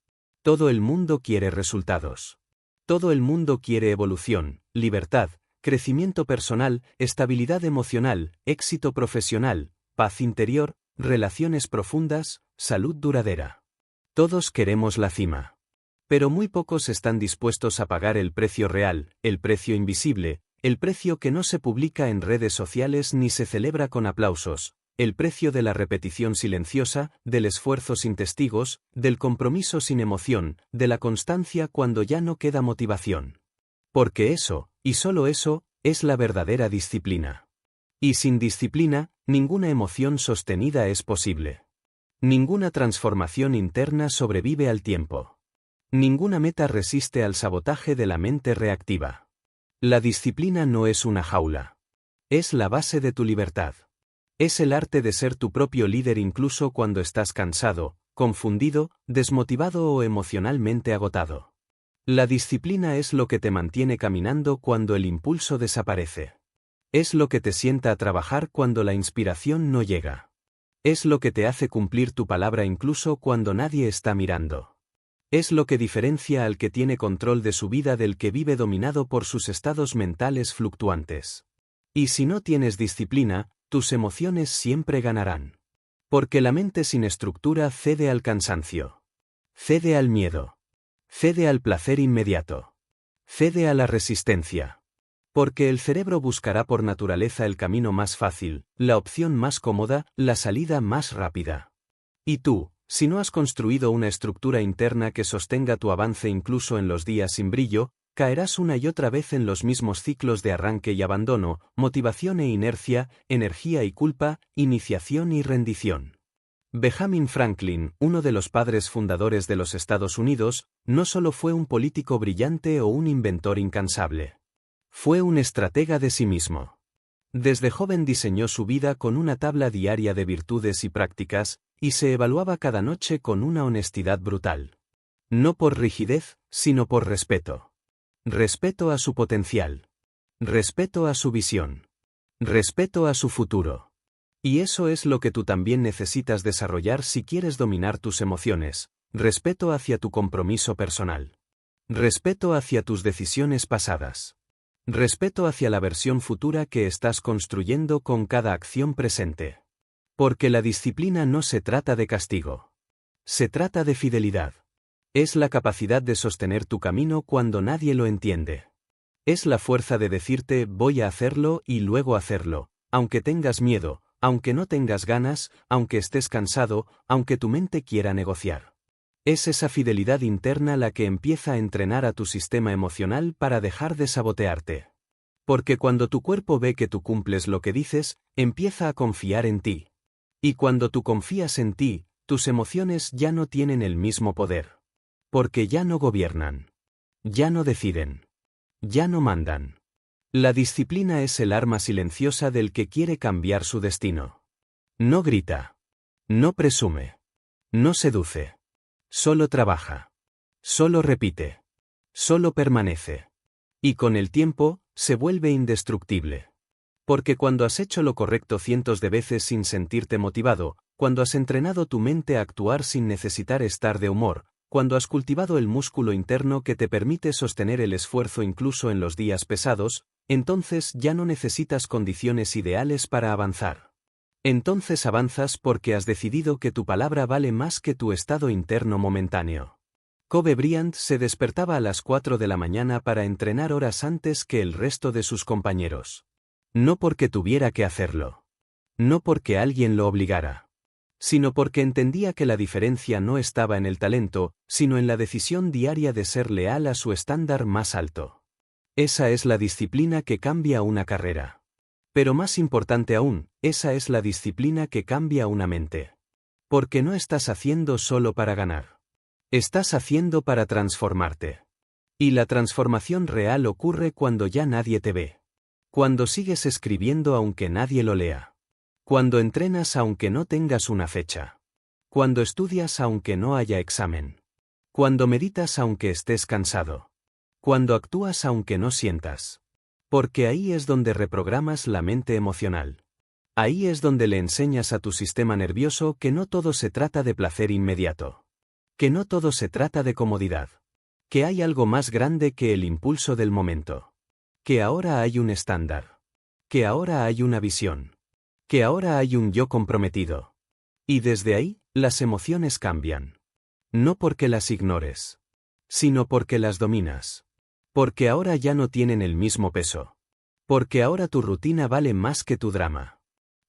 Todo el mundo quiere resultados. Todo el mundo quiere evolución, libertad, crecimiento personal, estabilidad emocional, éxito profesional, paz interior, relaciones profundas, salud duradera. Todos queremos la cima. Pero muy pocos están dispuestos a pagar el precio real, el precio invisible, el precio que no se publica en redes sociales ni se celebra con aplausos, el precio de la repetición silenciosa, del esfuerzo sin testigos, del compromiso sin emoción, de la constancia cuando ya no queda motivación. Porque eso, y solo eso, es la verdadera disciplina. Y sin disciplina, ninguna emoción sostenida es posible. Ninguna transformación interna sobrevive al tiempo. Ninguna meta resiste al sabotaje de la mente reactiva. La disciplina no es una jaula. Es la base de tu libertad. Es el arte de ser tu propio líder incluso cuando estás cansado, confundido, desmotivado o emocionalmente agotado. La disciplina es lo que te mantiene caminando cuando el impulso desaparece. Es lo que te sienta a trabajar cuando la inspiración no llega. Es lo que te hace cumplir tu palabra incluso cuando nadie está mirando. Es lo que diferencia al que tiene control de su vida del que vive dominado por sus estados mentales fluctuantes. Y si no tienes disciplina, tus emociones siempre ganarán. Porque la mente sin estructura cede al cansancio. Cede al miedo. Cede al placer inmediato. Cede a la resistencia. Porque el cerebro buscará por naturaleza el camino más fácil, la opción más cómoda, la salida más rápida. Y tú, si no has construido una estructura interna que sostenga tu avance incluso en los días sin brillo, caerás una y otra vez en los mismos ciclos de arranque y abandono, motivación e inercia, energía y culpa, iniciación y rendición. Benjamin Franklin, uno de los padres fundadores de los Estados Unidos, no solo fue un político brillante o un inventor incansable. Fue un estratega de sí mismo. Desde joven diseñó su vida con una tabla diaria de virtudes y prácticas, y se evaluaba cada noche con una honestidad brutal. No por rigidez, sino por respeto. Respeto a su potencial. Respeto a su visión. Respeto a su futuro. Y eso es lo que tú también necesitas desarrollar si quieres dominar tus emociones. Respeto hacia tu compromiso personal. Respeto hacia tus decisiones pasadas. Respeto hacia la versión futura que estás construyendo con cada acción presente. Porque la disciplina no se trata de castigo. Se trata de fidelidad. Es la capacidad de sostener tu camino cuando nadie lo entiende. Es la fuerza de decirte voy a hacerlo y luego hacerlo, aunque tengas miedo, aunque no tengas ganas, aunque estés cansado, aunque tu mente quiera negociar. Es esa fidelidad interna la que empieza a entrenar a tu sistema emocional para dejar de sabotearte. Porque cuando tu cuerpo ve que tú cumples lo que dices, empieza a confiar en ti. Y cuando tú confías en ti, tus emociones ya no tienen el mismo poder. Porque ya no gobiernan. Ya no deciden. Ya no mandan. La disciplina es el arma silenciosa del que quiere cambiar su destino. No grita. No presume. No seduce. Solo trabaja. Solo repite. Solo permanece. Y con el tiempo, se vuelve indestructible. Porque cuando has hecho lo correcto cientos de veces sin sentirte motivado, cuando has entrenado tu mente a actuar sin necesitar estar de humor, cuando has cultivado el músculo interno que te permite sostener el esfuerzo incluso en los días pesados, entonces ya no necesitas condiciones ideales para avanzar. Entonces avanzas porque has decidido que tu palabra vale más que tu estado interno momentáneo. Kobe Bryant se despertaba a las 4 de la mañana para entrenar horas antes que el resto de sus compañeros. No porque tuviera que hacerlo. No porque alguien lo obligara. Sino porque entendía que la diferencia no estaba en el talento, sino en la decisión diaria de ser leal a su estándar más alto. Esa es la disciplina que cambia una carrera. Pero más importante aún, esa es la disciplina que cambia una mente. Porque no estás haciendo solo para ganar. Estás haciendo para transformarte. Y la transformación real ocurre cuando ya nadie te ve. Cuando sigues escribiendo aunque nadie lo lea. Cuando entrenas aunque no tengas una fecha. Cuando estudias aunque no haya examen. Cuando meditas aunque estés cansado. Cuando actúas aunque no sientas. Porque ahí es donde reprogramas la mente emocional. Ahí es donde le enseñas a tu sistema nervioso que no todo se trata de placer inmediato. Que no todo se trata de comodidad. Que hay algo más grande que el impulso del momento. Que ahora hay un estándar. Que ahora hay una visión. Que ahora hay un yo comprometido. Y desde ahí, las emociones cambian. No porque las ignores. Sino porque las dominas. Porque ahora ya no tienen el mismo peso. Porque ahora tu rutina vale más que tu drama.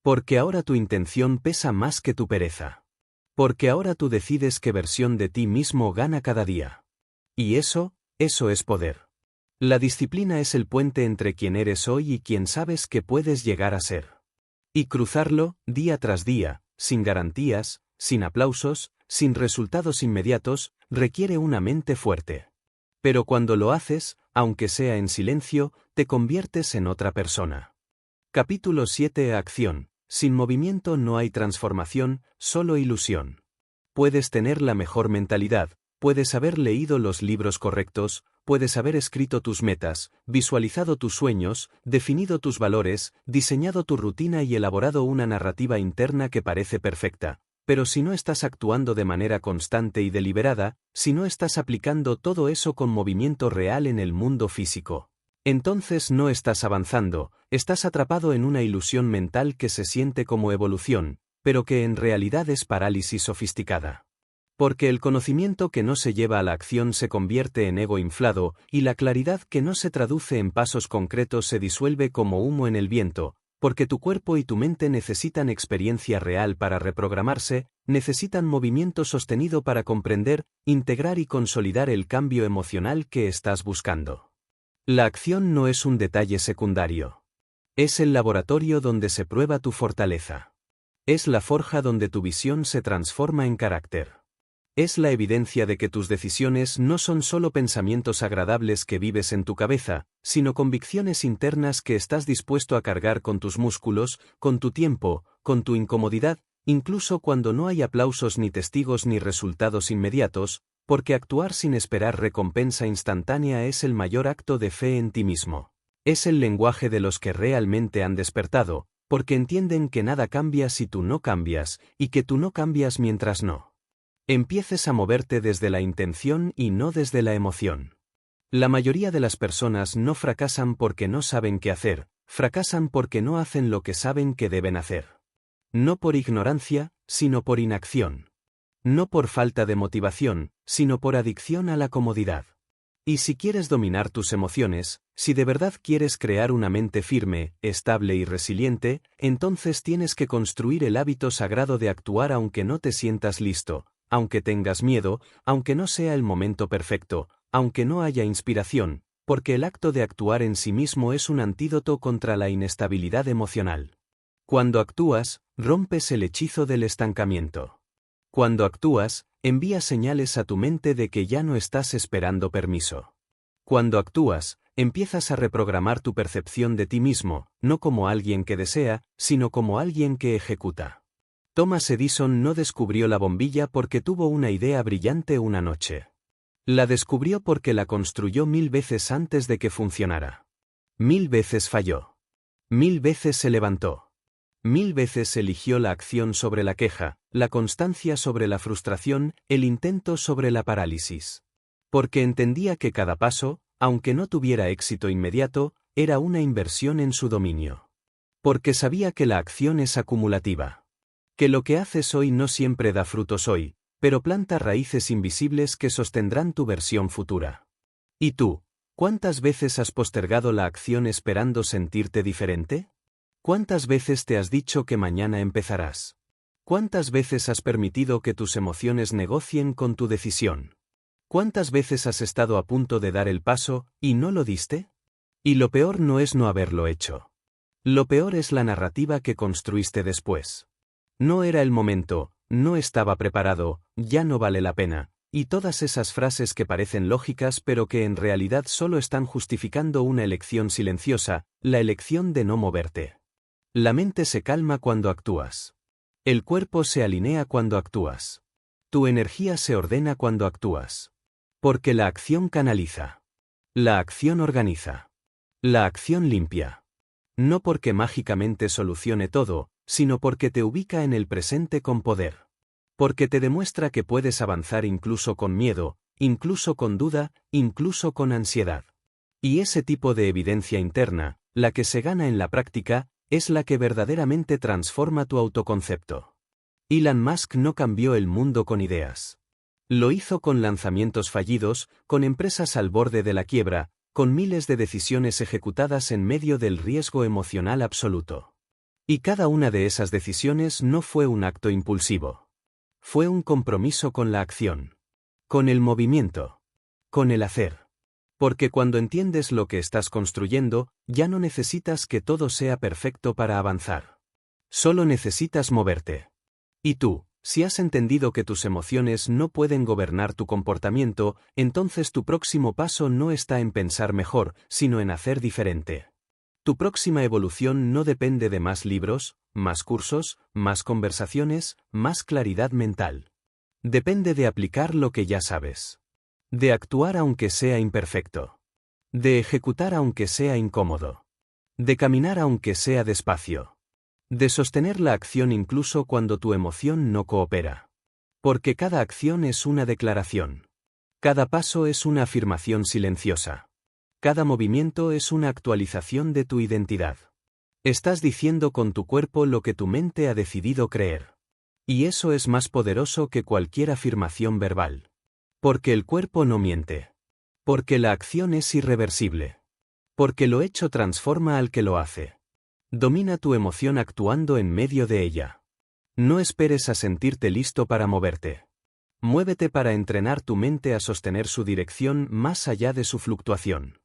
Porque ahora tu intención pesa más que tu pereza. Porque ahora tú decides qué versión de ti mismo gana cada día. Y eso es poder. La disciplina es el puente entre quien eres hoy y quien sabes que puedes llegar a ser. Y cruzarlo, día tras día, sin garantías, sin aplausos, sin resultados inmediatos, requiere una mente fuerte. Pero cuando lo haces, aunque sea en silencio, te conviertes en otra persona. Capítulo 7. Acción. Sin movimiento no hay transformación, solo ilusión. Puedes tener la mejor mentalidad, puedes haber leído los libros correctos, puedes haber escrito tus metas, visualizado tus sueños, definido tus valores, diseñado tu rutina y elaborado una narrativa interna que parece perfecta, pero si no estás actuando de manera constante y deliberada, si no estás aplicando todo eso con movimiento real en el mundo físico, entonces no estás avanzando, estás atrapado en una ilusión mental que se siente como evolución, pero que en realidad es parálisis sofisticada. Porque el conocimiento que no se lleva a la acción se convierte en ego inflado, y la claridad que no se traduce en pasos concretos se disuelve como humo en el viento, porque tu cuerpo y tu mente necesitan experiencia real para reprogramarse, necesitan movimiento sostenido para comprender, integrar y consolidar el cambio emocional que estás buscando. La acción no es un detalle secundario. Es el laboratorio donde se prueba tu fortaleza. Es la forja donde tu visión se transforma en carácter. Es la evidencia de que tus decisiones no son solo pensamientos agradables que vives en tu cabeza, sino convicciones internas que estás dispuesto a cargar con tus músculos, con tu tiempo, con tu incomodidad, incluso cuando no hay aplausos ni testigos ni resultados inmediatos, porque actuar sin esperar recompensa instantánea es el mayor acto de fe en ti mismo. Es el lenguaje de los que realmente han despertado, porque entienden que nada cambia si tú no cambias, y que tú no cambias mientras no empieces a moverte desde la intención y no desde la emoción. La mayoría de las personas no fracasan porque no saben qué hacer, fracasan porque no hacen lo que saben que deben hacer. No por ignorancia, sino por inacción. No por falta de motivación, sino por adicción a la comodidad. Y si quieres dominar tus emociones, si de verdad quieres crear una mente firme, estable y resiliente, entonces tienes que construir el hábito sagrado de actuar aunque no te sientas listo, aunque tengas miedo, aunque no sea el momento perfecto, aunque no haya inspiración, porque el acto de actuar en sí mismo es un antídoto contra la inestabilidad emocional. Cuando actúas, rompes el hechizo del estancamiento. Cuando actúas, envías señales a tu mente de que ya no estás esperando permiso. Cuando actúas, empiezas a reprogramar tu percepción de ti mismo, no como alguien que desea, sino como alguien que ejecuta. Thomas Edison no descubrió la bombilla porque tuvo una idea brillante una noche. La descubrió porque la construyó 1000 veces antes de que funcionara. 1000 veces falló. 1000 veces se levantó. 1000 veces eligió la acción sobre la queja, la constancia sobre la frustración, el intento sobre la parálisis. Porque entendía que cada paso, aunque no tuviera éxito inmediato, era una inversión en su dominio. Porque sabía que la acción es acumulativa. Que lo que haces hoy no siempre da frutos hoy, pero planta raíces invisibles que sostendrán tu versión futura. ¿Y tú? ¿Cuántas veces has postergado la acción esperando sentirte diferente? ¿Cuántas veces te has dicho que mañana empezarás? ¿Cuántas veces has permitido que tus emociones negocien con tu decisión? ¿Cuántas veces has estado a punto de dar el paso, y no lo diste? Y lo peor no es no haberlo hecho. Lo peor es la narrativa que construiste después. No era el momento, no estaba preparado, ya no vale la pena, y todas esas frases que parecen lógicas pero que en realidad solo están justificando una elección silenciosa, la elección de no moverte. La mente se calma cuando actúas. El cuerpo se alinea cuando actúas. Tu energía se ordena cuando actúas. Porque la acción canaliza. La acción organiza. La acción limpia. No porque mágicamente solucione todo, sino porque te ubica en el presente con poder. Porque te demuestra que puedes avanzar incluso con miedo, incluso con duda, incluso con ansiedad. Y ese tipo de evidencia interna, la que se gana en la práctica, es la que verdaderamente transforma tu autoconcepto. Elon Musk no cambió el mundo con ideas. Lo hizo con lanzamientos fallidos, con empresas al borde de la quiebra, con miles de decisiones ejecutadas en medio del riesgo emocional absoluto. Y cada una de esas decisiones no fue un acto impulsivo. Fue un compromiso con la acción. Con el movimiento. Con el hacer. Porque cuando entiendes lo que estás construyendo, ya no necesitas que todo sea perfecto para avanzar. Solo necesitas moverte. Y tú, si has entendido que tus emociones no pueden gobernar tu comportamiento, entonces tu próximo paso no está en pensar mejor, sino en hacer diferente. Tu próxima evolución no depende de más libros, más cursos, más conversaciones, más claridad mental. Depende de aplicar lo que ya sabes. De actuar aunque sea imperfecto. De ejecutar aunque sea incómodo. De caminar aunque sea despacio. De sostener la acción incluso cuando tu emoción no coopera. Porque cada acción es una declaración. Cada paso es una afirmación silenciosa. Cada movimiento es una actualización de tu identidad. Estás diciendo con tu cuerpo lo que tu mente ha decidido creer. Y eso es más poderoso que cualquier afirmación verbal. Porque el cuerpo no miente. Porque la acción es irreversible. Porque lo hecho transforma al que lo hace. Domina tu emoción actuando en medio de ella. No esperes a sentirte listo para moverte. Muévete para entrenar tu mente a sostener su dirección más allá de su fluctuación.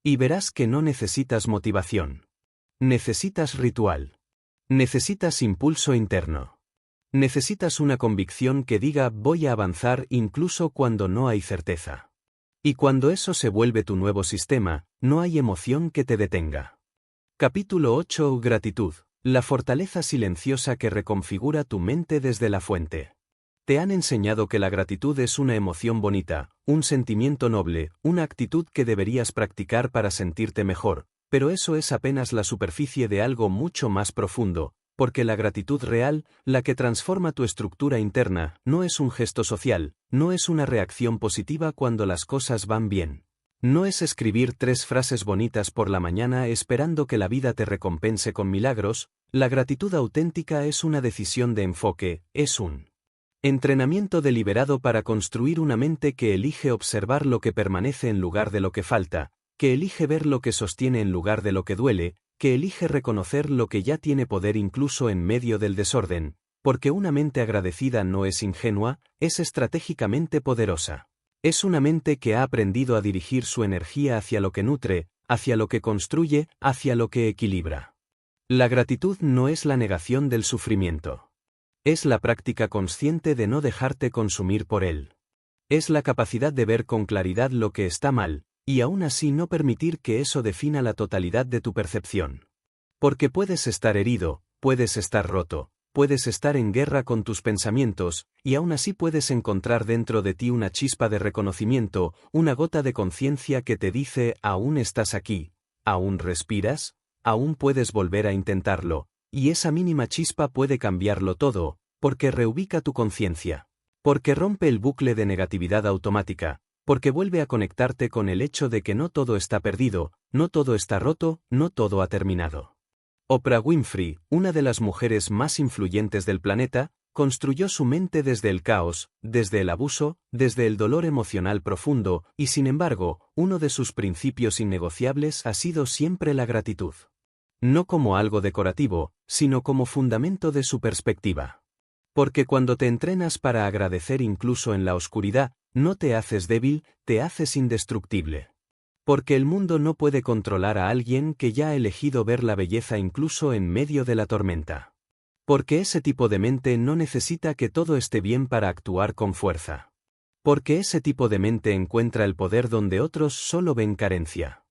Y verás que no necesitas motivación. Necesitas ritual. Necesitas impulso interno. Necesitas una convicción que diga voy a avanzar incluso cuando no hay certeza. Y cuando eso se vuelve tu nuevo sistema, no hay emoción que te detenga. Capítulo 8. Gratitud. La fortaleza silenciosa que reconfigura tu mente desde la fuente. Te han enseñado que la gratitud es una emoción bonita, un sentimiento noble, una actitud que deberías practicar para sentirte mejor, pero eso es apenas la superficie de algo mucho más profundo, porque la gratitud real, la que transforma tu estructura interna, no es un gesto social, no es una reacción positiva cuando las cosas van bien. No es escribir 3 frases bonitas por la mañana esperando que la vida te recompense con milagros, la gratitud auténtica es una decisión de enfoque, es un entrenamiento deliberado para construir una mente que elige observar lo que permanece en lugar de lo que falta, que elige ver lo que sostiene en lugar de lo que duele, que elige reconocer lo que ya tiene poder incluso en medio del desorden, porque una mente agradecida no es ingenua, es estratégicamente poderosa. Es una mente que ha aprendido a dirigir su energía hacia lo que nutre, hacia lo que construye, hacia lo que equilibra. La gratitud no es la negación del sufrimiento. Es la práctica consciente de no dejarte consumir por él. Es la capacidad de ver con claridad lo que está mal, y aún así no permitir que eso defina la totalidad de tu percepción. Porque puedes estar herido, puedes estar roto, puedes estar en guerra con tus pensamientos, y aún así puedes encontrar dentro de ti una chispa de reconocimiento, una gota de conciencia que te dice: aún estás aquí, aún respiras, aún puedes volver a intentarlo, y esa mínima chispa puede cambiarlo todo, porque reubica tu conciencia. Porque rompe el bucle de negatividad automática, porque vuelve a conectarte con el hecho de que no todo está perdido, no todo está roto, no todo ha terminado. Oprah Winfrey, una de las mujeres más influyentes del planeta, construyó su mente desde el caos, desde el abuso, desde el dolor emocional profundo, y sin embargo, uno de sus principios innegociables ha sido siempre la gratitud. No como algo decorativo, sino como fundamento de su perspectiva. Porque cuando te entrenas para agradecer incluso en la oscuridad, no te haces débil, te haces indestructible. Porque el mundo no puede controlar a alguien que ya ha elegido ver la belleza incluso en medio de la tormenta. Porque ese tipo de mente no necesita que todo esté bien para actuar con fuerza. Porque ese tipo de mente encuentra el poder donde otros solo ven carencia.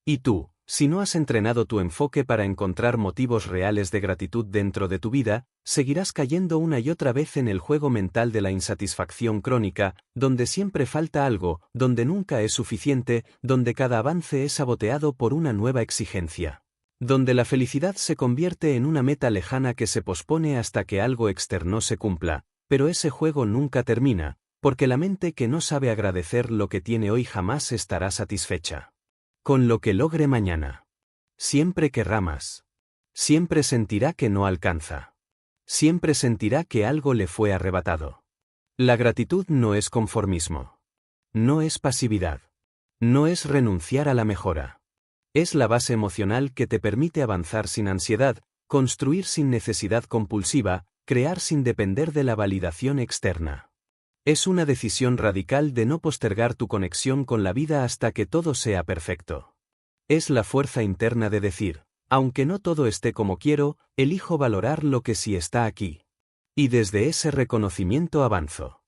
Y tú, si no has entrenado tu enfoque para encontrar motivos reales de gratitud dentro de tu vida, seguirás cayendo una y otra vez en el juego mental de la insatisfacción crónica, donde siempre falta algo, donde nunca es suficiente, donde cada avance es saboteado por una nueva exigencia. Donde la felicidad se convierte en una meta lejana que se pospone hasta que algo externo se cumpla, pero ese juego nunca termina, porque la mente que no sabe agradecer lo que tiene hoy jamás estará satisfecha. Con lo que logre mañana. Siempre querrá más. Siempre sentirá que no alcanza. Siempre sentirá que algo le fue arrebatado. La gratitud no es conformismo. No es pasividad. No es renunciar a la mejora. Es la base emocional que te permite avanzar sin ansiedad, construir sin necesidad compulsiva, crear sin depender de la validación externa. Es una decisión radical de no postergar tu conexión con la vida hasta que todo sea perfecto. Es la fuerza interna de decir: aunque no todo esté como quiero, elijo valorar lo que sí está aquí. Y desde ese reconocimiento avanzo.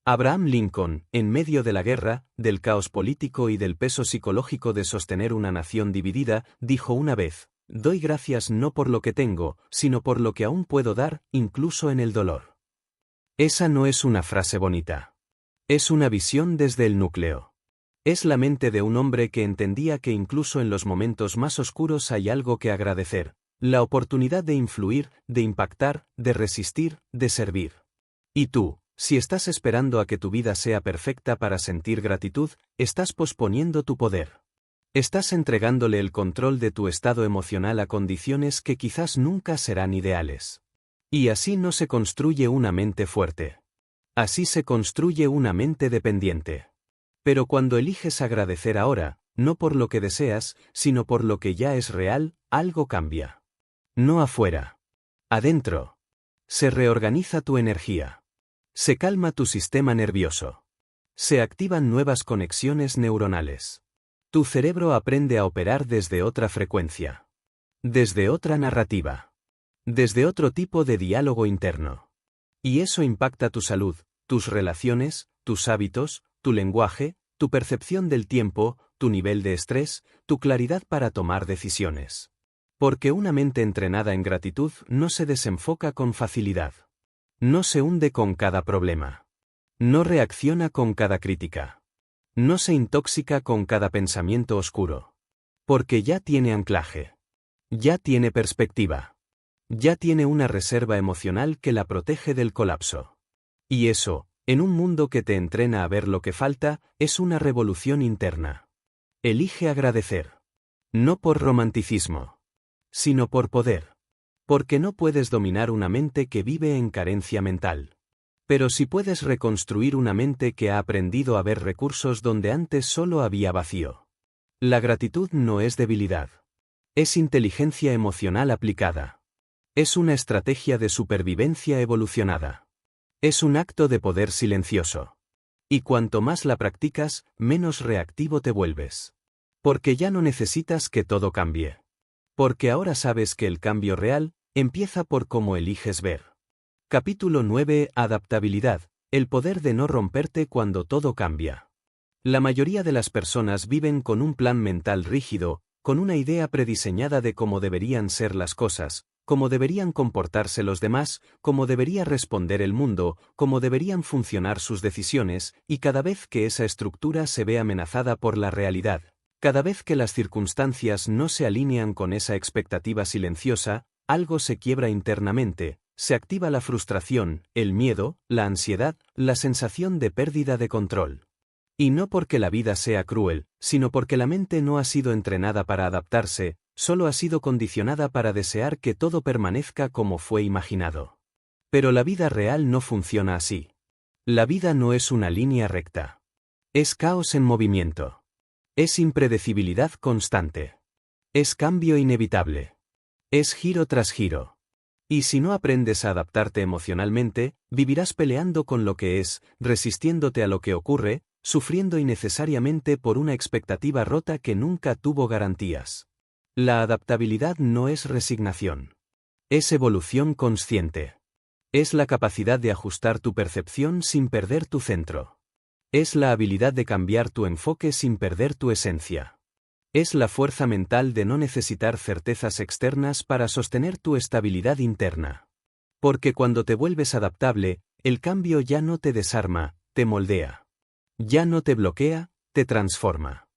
Abraham Lincoln, en medio de la guerra, del caos político y del peso psicológico de sostener una nación dividida, dijo una vez: doy gracias no por lo que tengo, sino por lo que aún puedo dar, incluso en el dolor. Esa no es una frase bonita. Es una visión desde el núcleo. Es la mente de un hombre que entendía que incluso en los momentos más oscuros hay algo que agradecer, la oportunidad de influir, de impactar, de resistir, de servir. Y tú, si estás esperando a que tu vida sea perfecta para sentir gratitud, estás posponiendo tu poder. Estás entregándole el control de tu estado emocional a condiciones que quizás nunca serán ideales. Y así no se construye una mente fuerte. Así se construye una mente dependiente. Pero cuando eliges agradecer ahora, no por lo que deseas, sino por lo que ya es real, algo cambia. No afuera. Adentro. Se reorganiza tu energía. Se calma tu sistema nervioso. Se activan nuevas conexiones neuronales. Tu cerebro aprende a operar desde otra frecuencia. Desde otra narrativa. Desde otro tipo de diálogo interno. Y eso impacta tu salud, tus relaciones, tus hábitos, tu lenguaje, tu percepción del tiempo, tu nivel de estrés, tu claridad para tomar decisiones. Porque una mente entrenada en gratitud no se desenfoca con facilidad. No se hunde con cada problema. No reacciona con cada crítica. No se intoxica con cada pensamiento oscuro. Porque ya tiene anclaje. Ya tiene perspectiva. Ya tiene una reserva emocional que la protege del colapso. Y eso, en un mundo que te entrena a ver lo que falta, es una revolución interna. Elige agradecer. No por romanticismo. Sino por poder. Porque no puedes dominar una mente que vive en carencia mental. Pero sí puedes reconstruir una mente que ha aprendido a ver recursos donde antes solo había vacío. La gratitud no es debilidad. Es inteligencia emocional aplicada. Es una estrategia de supervivencia evolucionada. Es un acto de poder silencioso. Y cuanto más la practicas, menos reactivo te vuelves. Porque ya no necesitas que todo cambie. Porque ahora sabes que el cambio real empieza por cómo eliges ver. Capítulo 9. Adaptabilidad. El poder de no romperte cuando todo cambia. La mayoría de las personas viven con un plan mental rígido, con una idea prediseñada de cómo deberían ser las cosas, cómo deberían comportarse los demás, cómo debería responder el mundo, cómo deberían funcionar sus decisiones, y cada vez que esa estructura se ve amenazada por la realidad, cada vez que las circunstancias no se alinean con esa expectativa silenciosa, algo se quiebra internamente, se activa la frustración, el miedo, la ansiedad, la sensación de pérdida de control. Y no porque la vida sea cruel, sino porque la mente no ha sido entrenada para adaptarse, solo ha sido condicionada para desear que todo permanezca como fue imaginado. Pero la vida real no funciona así. La vida no es una línea recta. Es caos en movimiento. Es impredecibilidad constante. Es cambio inevitable. Es giro tras giro. Y si no aprendes a adaptarte emocionalmente, vivirás peleando con lo que es, resistiéndote a lo que ocurre, sufriendo innecesariamente por una expectativa rota que nunca tuvo garantías. La adaptabilidad no es resignación. Es evolución consciente. Es la capacidad de ajustar tu percepción sin perder tu centro. Es la habilidad de cambiar tu enfoque sin perder tu esencia. Es la fuerza mental de no necesitar certezas externas para sostener tu estabilidad interna. Porque cuando te vuelves adaptable, el cambio ya no te desarma, te moldea. Ya no te bloquea, te transforma.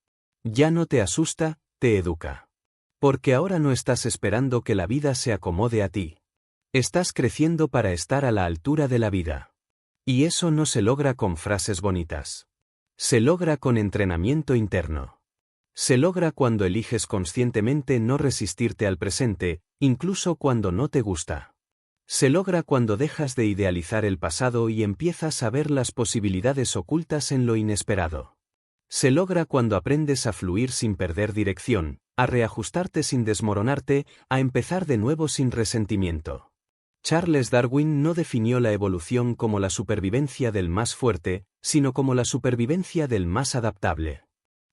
Ya no te asusta, te educa. Porque ahora no estás esperando que la vida se acomode a ti. Estás creciendo para estar a la altura de la vida. Y eso no se logra con frases bonitas. Se logra con entrenamiento interno. Se logra cuando eliges conscientemente no resistirte al presente, incluso cuando no te gusta. Se logra cuando dejas de idealizar el pasado y empiezas a ver las posibilidades ocultas en lo inesperado. Se logra cuando aprendes a fluir sin perder dirección, a reajustarte sin desmoronarte, a empezar de nuevo sin resentimiento. Charles Darwin no definió la evolución como la supervivencia del más fuerte, sino como la supervivencia del más adaptable.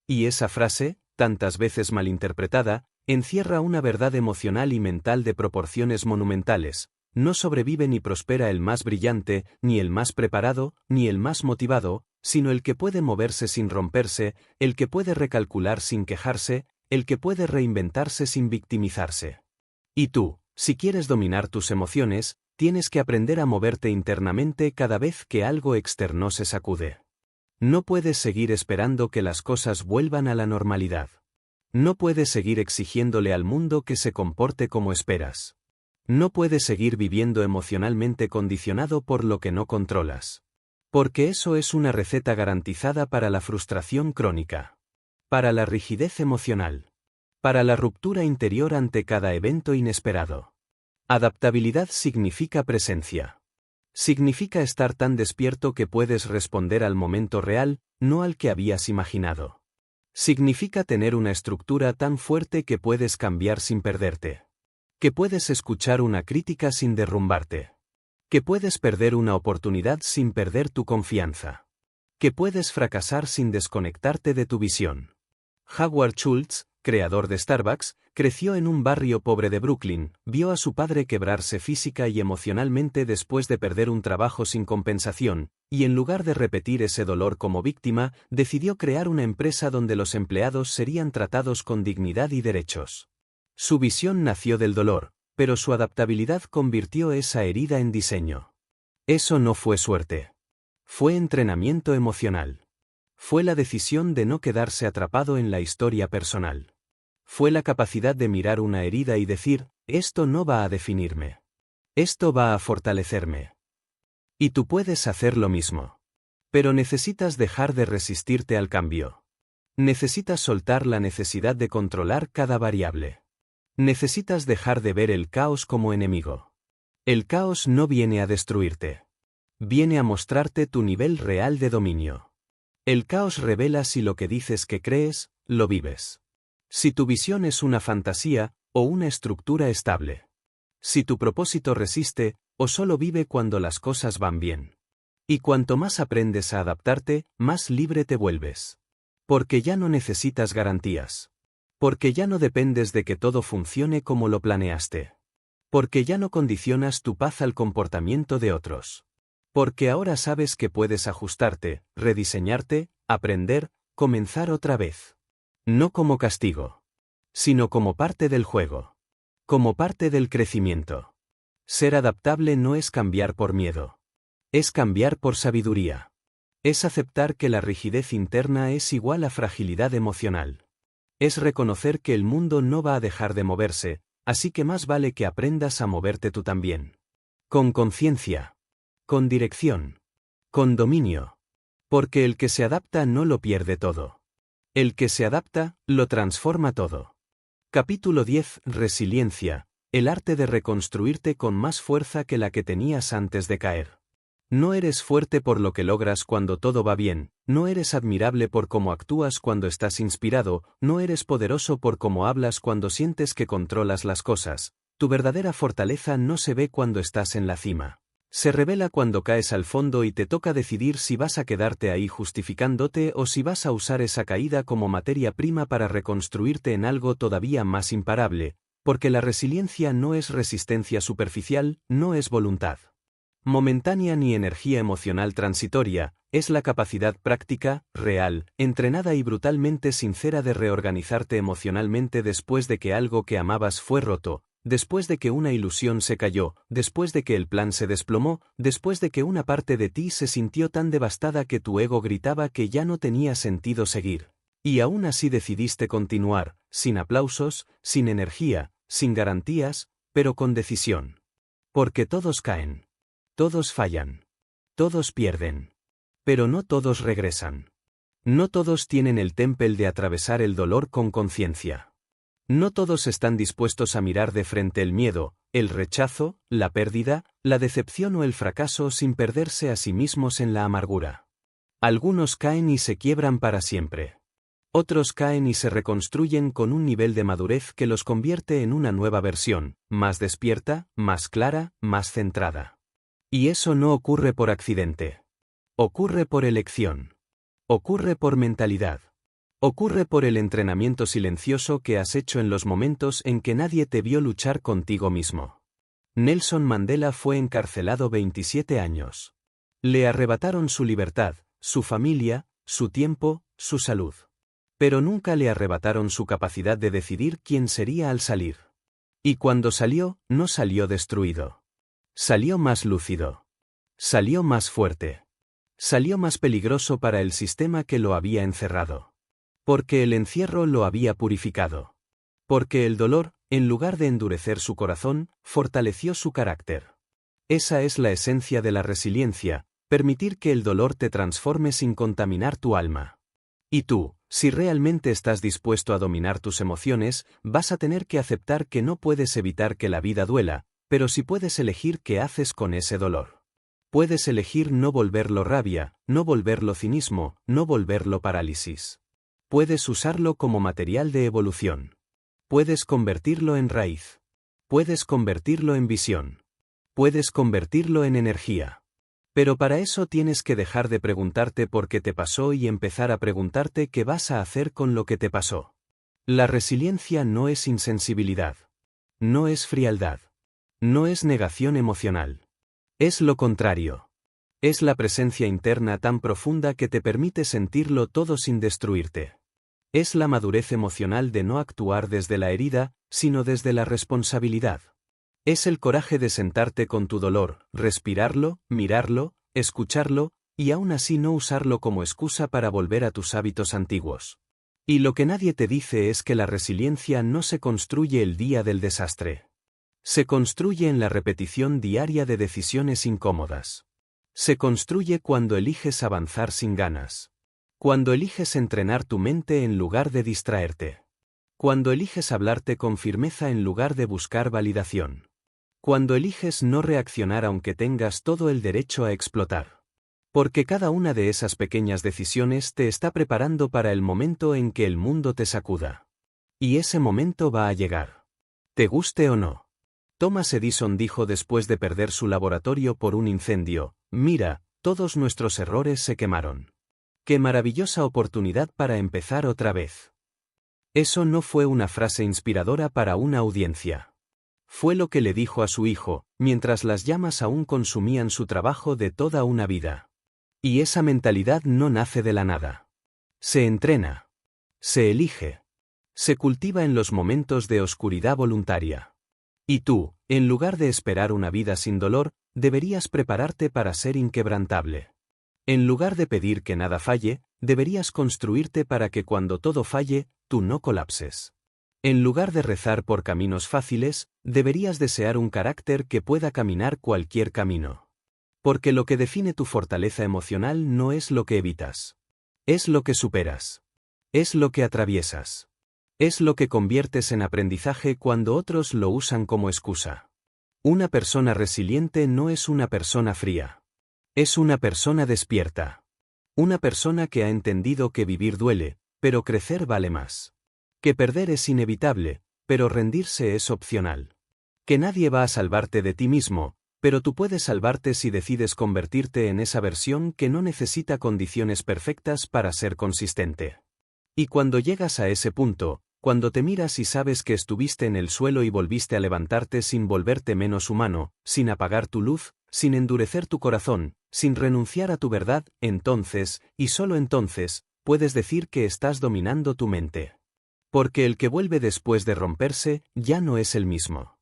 Y esa frase, tantas veces malinterpretada, encierra una verdad emocional y mental de proporciones monumentales. No sobrevive ni prospera el más brillante, ni el más preparado, ni el más motivado, sino el que puede moverse sin romperse, el que puede recalcular sin quejarse, el que puede reinventarse sin victimizarse. Y tú, si quieres dominar tus emociones, tienes que aprender a moverte internamente cada vez que algo externo se sacude. No puedes seguir esperando que las cosas vuelvan a la normalidad. No puedes seguir exigiéndole al mundo que se comporte como esperas. No puedes seguir viviendo emocionalmente condicionado por lo que no controlas. Porque eso es una receta garantizada para la frustración crónica. Para la rigidez emocional. Para la ruptura interior ante cada evento inesperado. Adaptabilidad significa presencia. Significa estar tan despierto que puedes responder al momento real, no al que habías imaginado. Significa tener una estructura tan fuerte que puedes cambiar sin perderte. Que puedes escuchar una crítica sin derrumbarte. Que puedes perder una oportunidad sin perder tu confianza. Que puedes fracasar sin desconectarte de tu visión. Howard Schultz, creador de Starbucks, creció en un barrio pobre de Brooklyn, vio a su padre quebrarse física y emocionalmente después de perder un trabajo sin compensación, y en lugar de repetir ese dolor como víctima, decidió crear una empresa donde los empleados serían tratados con dignidad y derechos. Su visión nació del dolor, pero su adaptabilidad convirtió esa herida en diseño. Eso no fue suerte. Fue entrenamiento emocional. Fue la decisión de no quedarse atrapado en la historia personal. Fue la capacidad de mirar una herida y decir, esto no va a definirme. Esto va a fortalecerme. Y tú puedes hacer lo mismo. Pero necesitas dejar de resistirte al cambio. Necesitas soltar la necesidad de controlar cada variable. Necesitas dejar de ver el caos como enemigo. El caos no viene a destruirte. Viene a mostrarte tu nivel real de dominio. El caos revela si lo que dices que crees, lo vives. Si tu visión es una fantasía, o una estructura estable. Si tu propósito resiste, o solo vive cuando las cosas van bien. Y cuanto más aprendes a adaptarte, más libre te vuelves. Porque ya no necesitas garantías. Porque ya no dependes de que todo funcione como lo planeaste. Porque ya no condicionas tu paz al comportamiento de otros. Porque ahora sabes que puedes ajustarte, rediseñarte, aprender, comenzar otra vez. No como castigo, sino como parte del juego. Como parte del crecimiento. Ser adaptable no es cambiar por miedo. Es cambiar por sabiduría. Es aceptar que la rigidez interna es igual a fragilidad emocional. Es reconocer que el mundo no va a dejar de moverse, así que más vale que aprendas a moverte tú también. Con conciencia. Con dirección. Con dominio. Porque el que se adapta no lo pierde todo. El que se adapta, lo transforma todo. Capítulo 10. Resiliencia. El arte de reconstruirte con más fuerza que la que tenías antes de caer. No eres fuerte por lo que logras cuando todo va bien, no eres admirable por cómo actúas cuando estás inspirado, no eres poderoso por cómo hablas cuando sientes que controlas las cosas. Tu verdadera fortaleza no se ve cuando estás en la cima. Se revela cuando caes al fondo y te toca decidir si vas a quedarte ahí justificándote o si vas a usar esa caída como materia prima para reconstruirte en algo todavía más imparable, porque la resiliencia no es resistencia superficial, no es voluntad momentánea ni energía emocional transitoria, es la capacidad práctica, real, entrenada y brutalmente sincera de reorganizarte emocionalmente después de que algo que amabas fue roto, después de que una ilusión se cayó, después de que el plan se desplomó, después de que una parte de ti se sintió tan devastada que tu ego gritaba que ya no tenía sentido seguir. Y aún así decidiste continuar, sin aplausos, sin energía, sin garantías, pero con decisión. Porque todos caen. Todos fallan. Todos pierden. Pero no todos regresan. No todos tienen el temple de atravesar el dolor con conciencia. No todos están dispuestos a mirar de frente el miedo, el rechazo, la pérdida, la decepción o el fracaso sin perderse a sí mismos en la amargura. Algunos caen y se quiebran para siempre. Otros caen y se reconstruyen con un nivel de madurez que los convierte en una nueva versión, más despierta, más clara, más centrada. Y eso no ocurre por accidente. Ocurre por elección. Ocurre por mentalidad. Ocurre por el entrenamiento silencioso que has hecho en los momentos en que nadie te vio luchar contigo mismo. Nelson Mandela fue encarcelado 27 años. Le arrebataron su libertad, su familia, su tiempo, su salud. Pero nunca le arrebataron su capacidad de decidir quién sería al salir. Y cuando salió, no salió destruido. Salió más lúcido. Salió más fuerte. Salió más peligroso para el sistema que lo había encerrado. Porque el encierro lo había purificado. Porque el dolor, en lugar de endurecer su corazón, fortaleció su carácter. Esa es la esencia de la resiliencia, permitir que el dolor te transforme sin contaminar tu alma. Y tú, si realmente estás dispuesto a dominar tus emociones, vas a tener que aceptar que no puedes evitar que la vida duela, pero sí puedes elegir qué haces con ese dolor. Puedes elegir no volverlo rabia, no volverlo cinismo, no volverlo parálisis. Puedes usarlo como material de evolución. Puedes convertirlo en raíz. Puedes convertirlo en visión. Puedes convertirlo en energía. Pero para eso tienes que dejar de preguntarte por qué te pasó y empezar a preguntarte qué vas a hacer con lo que te pasó. La resiliencia no es insensibilidad. No es frialdad. No es negación emocional. Es lo contrario. Es la presencia interna tan profunda que te permite sentirlo todo sin destruirte. Es la madurez emocional de no actuar desde la herida, sino desde la responsabilidad. Es el coraje de sentarte con tu dolor, respirarlo, mirarlo, escucharlo, y aún así no usarlo como excusa para volver a tus hábitos antiguos. Y lo que nadie te dice es que la resiliencia no se construye el día del desastre. Se construye en la repetición diaria de decisiones incómodas. Se construye cuando eliges avanzar sin ganas. Cuando eliges entrenar tu mente en lugar de distraerte. Cuando eliges hablarte con firmeza en lugar de buscar validación. Cuando eliges no reaccionar aunque tengas todo el derecho a explotar. Porque cada una de esas pequeñas decisiones te está preparando para el momento en que el mundo te sacuda. Y ese momento va a llegar. Te guste o no. Thomas Edison dijo después de perder su laboratorio por un incendio: mira, todos nuestros errores se quemaron. ¡Qué maravillosa oportunidad para empezar otra vez! Eso no fue una frase inspiradora para una audiencia. Fue lo que le dijo a su hijo, mientras las llamas aún consumían su trabajo de toda una vida. Y esa mentalidad no nace de la nada. Se entrena. Se elige. Se cultiva en los momentos de oscuridad voluntaria. Y tú, en lugar de esperar una vida sin dolor, deberías prepararte para ser inquebrantable. En lugar de pedir que nada falle, deberías construirte para que cuando todo falle, tú no colapses. En lugar de rezar por caminos fáciles, deberías desear un carácter que pueda caminar cualquier camino. Porque lo que define tu fortaleza emocional no es lo que evitas. Es lo que superas. Es lo que atraviesas. Es lo que conviertes en aprendizaje cuando otros lo usan como excusa. Una persona resiliente no es una persona fría. Es una persona despierta. Una persona que ha entendido que vivir duele, pero crecer vale más. Que perder es inevitable, pero rendirse es opcional. Que nadie va a salvarte de ti mismo, pero tú puedes salvarte si decides convertirte en esa versión que no necesita condiciones perfectas para ser consistente. Y cuando llegas a ese punto, cuando te miras y sabes que estuviste en el suelo y volviste a levantarte sin volverte menos humano, sin apagar tu luz, sin endurecer tu corazón, sin renunciar a tu verdad, entonces, y solo entonces, puedes decir que estás dominando tu mente. Porque el que vuelve después de romperse, ya no es el mismo.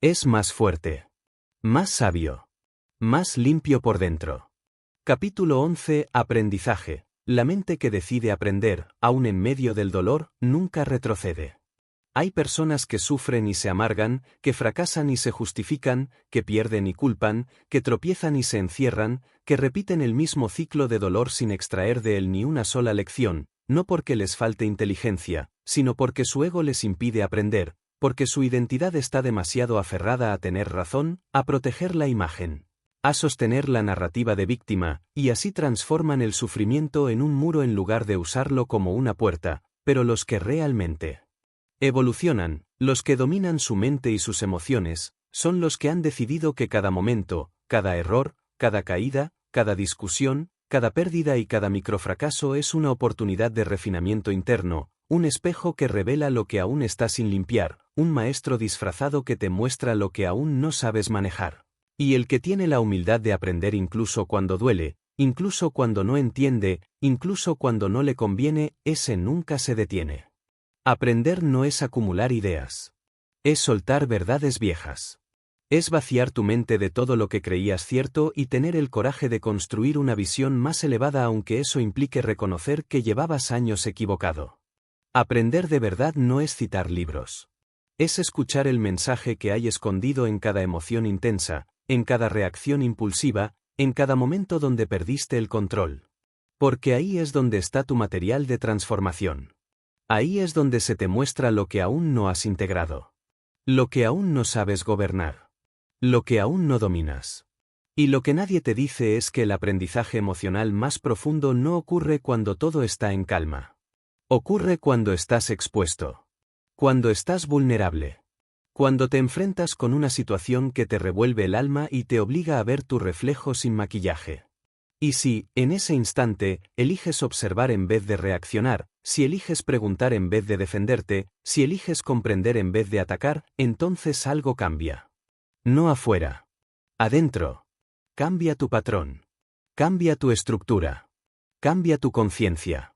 Es más fuerte. Más sabio. Más limpio por dentro. Capítulo 11. Aprendizaje. La mente que decide aprender, aun en medio del dolor, nunca retrocede. Hay personas que sufren y se amargan, que fracasan y se justifican, que pierden y culpan, que tropiezan y se encierran, que repiten el mismo ciclo de dolor sin extraer de él ni una sola lección, no porque les falte inteligencia, sino porque su ego les impide aprender, porque su identidad está demasiado aferrada a tener razón, a proteger la imagen, a sostener la narrativa de víctima, y así transforman el sufrimiento en un muro en lugar de usarlo como una puerta, pero los que realmente evolucionan, los que dominan su mente y sus emociones, son los que han decidido que cada momento, cada error, cada caída, cada discusión, cada pérdida y cada microfracaso es una oportunidad de refinamiento interno, un espejo que revela lo que aún está sin limpiar, un maestro disfrazado que te muestra lo que aún no sabes manejar. Y el que tiene la humildad de aprender incluso cuando duele, incluso cuando no entiende, incluso cuando no le conviene, ese nunca se detiene. Aprender no es acumular ideas. Es soltar verdades viejas. Es vaciar tu mente de todo lo que creías cierto y tener el coraje de construir una visión más elevada aunque eso implique reconocer que llevabas años equivocado. Aprender de verdad no es citar libros. Es escuchar el mensaje que hay escondido en cada emoción intensa, en cada reacción impulsiva, en cada momento donde perdiste el control. Porque ahí es donde está tu material de transformación. Ahí es donde se te muestra lo que aún no has integrado. Lo que aún no sabes gobernar. Lo que aún no dominas. Y lo que nadie te dice es que el aprendizaje emocional más profundo no ocurre cuando todo está en calma. Ocurre cuando estás expuesto. Cuando estás vulnerable. Cuando te enfrentas con una situación que te revuelve el alma y te obliga a ver tu reflejo sin maquillaje. Y si, en ese instante, eliges observar en vez de reaccionar, si eliges preguntar en vez de defenderte, si eliges comprender en vez de atacar, entonces algo cambia. No afuera. Adentro. Cambia tu patrón. Cambia tu estructura. Cambia tu conciencia.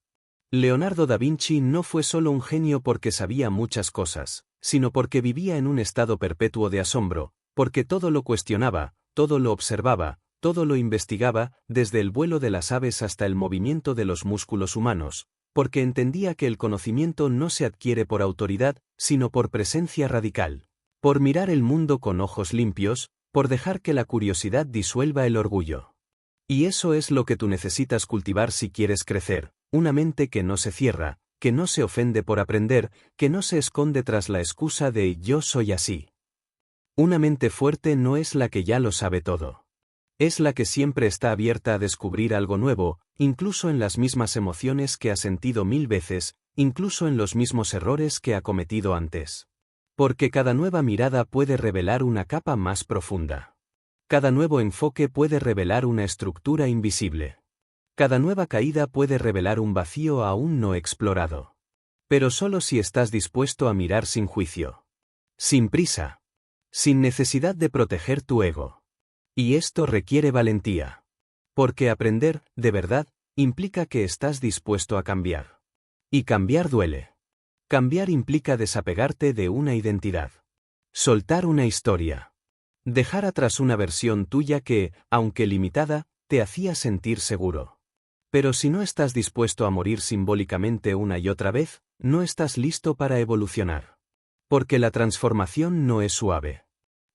Leonardo da Vinci no fue solo un genio porque sabía muchas cosas, sino porque vivía en un estado perpetuo de asombro, porque todo lo cuestionaba, todo lo observaba, todo lo investigaba, desde el vuelo de las aves hasta el movimiento de los músculos humanos, porque entendía que el conocimiento no se adquiere por autoridad, sino por presencia radical, por mirar el mundo con ojos limpios, por dejar que la curiosidad disuelva el orgullo. Y eso es lo que tú necesitas cultivar si quieres crecer, una mente que no se cierra, que no se ofende por aprender, que no se esconde tras la excusa de yo soy así. Una mente fuerte no es la que ya lo sabe todo. Es la que siempre está abierta a descubrir algo nuevo, incluso en las mismas emociones que ha sentido 1000 veces, incluso en los mismos errores que ha cometido antes. Porque cada nueva mirada puede revelar una capa más profunda. Cada nuevo enfoque puede revelar una estructura invisible. Cada nueva caída puede revelar un vacío aún no explorado. Pero solo si estás dispuesto a mirar sin juicio. Sin prisa. sin necesidad de proteger tu ego. Y esto requiere valentía. Porque aprender, de verdad, implica que estás dispuesto a cambiar. Y cambiar duele. Cambiar implica desapegarte de una identidad. Soltar una historia. Dejar atrás una versión tuya que, aunque limitada, te hacía sentir seguro. Pero si no estás dispuesto a morir simbólicamente una y otra vez, no estás listo para evolucionar. Porque la transformación no es suave.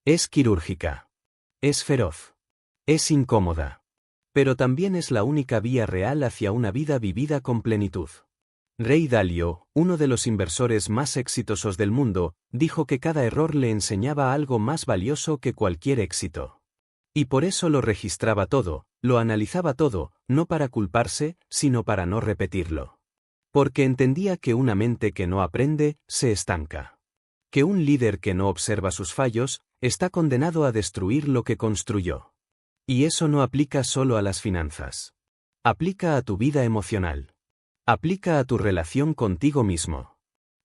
Es quirúrgica. Es feroz. Es incómoda. Pero también es la única vía real hacia una vida vivida con plenitud. Ray Dalio, uno de los inversores más exitosos del mundo, dijo que cada error le enseñaba algo más valioso que cualquier éxito. Y por eso lo registraba todo, lo analizaba todo, no para culparse, sino para no repetirlo. Porque entendía que una mente que no aprende, se estanca. Que un líder que no observa sus fallos, está condenado a destruir lo que construyó. Y eso no aplica solo a las finanzas. Aplica a tu vida emocional. Aplica a tu relación contigo mismo.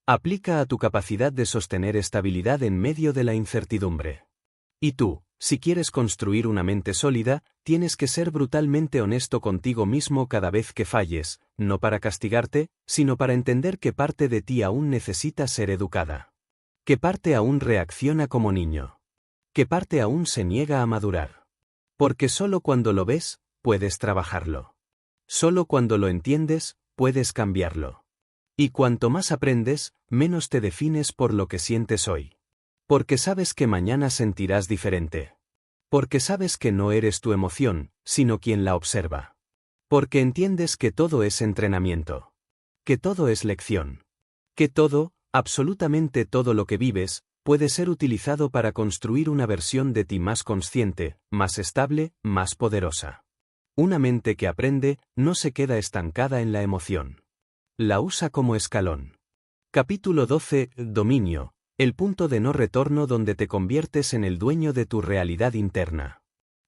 Aplica a tu capacidad de sostener estabilidad en medio de la incertidumbre. Y tú, si quieres construir una mente sólida, tienes que ser brutalmente honesto contigo mismo cada vez que falles, no para castigarte, sino para entender que parte de ti aún necesita ser educada. Que parte aún reacciona como niño. Que parte aún se niega a madurar. Porque solo cuando lo ves, puedes trabajarlo. Solo cuando lo entiendes, puedes cambiarlo. Y cuanto más aprendes, menos te defines por lo que sientes hoy. Porque sabes que mañana sentirás diferente. Porque sabes que no eres tu emoción, sino quien la observa. Porque entiendes que todo es entrenamiento. Que todo es lección. Que todo, absolutamente todo lo que vives, puede ser utilizado para construir una versión de ti más consciente, más estable, más poderosa. Una mente que aprende, no se queda estancada en la emoción. La usa como escalón. Capítulo 12. Dominio. El punto de no retorno donde te conviertes en el dueño de tu realidad interna.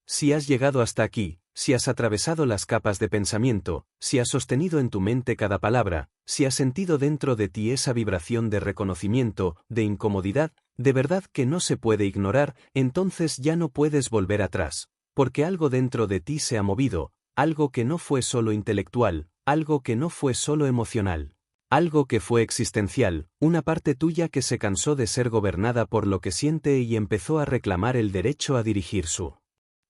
Si has llegado hasta aquí, si has atravesado las capas de pensamiento, si has sostenido en tu mente cada palabra, si has sentido dentro de ti esa vibración de reconocimiento, de incomodidad, de verdad que no se puede ignorar, entonces ya no puedes volver atrás, porque algo dentro de ti se ha movido, algo que no fue solo intelectual, algo que no fue solo emocional. Algo que fue existencial, una parte tuya que se cansó de ser gobernada por lo que siente y empezó a reclamar el derecho a dirigir su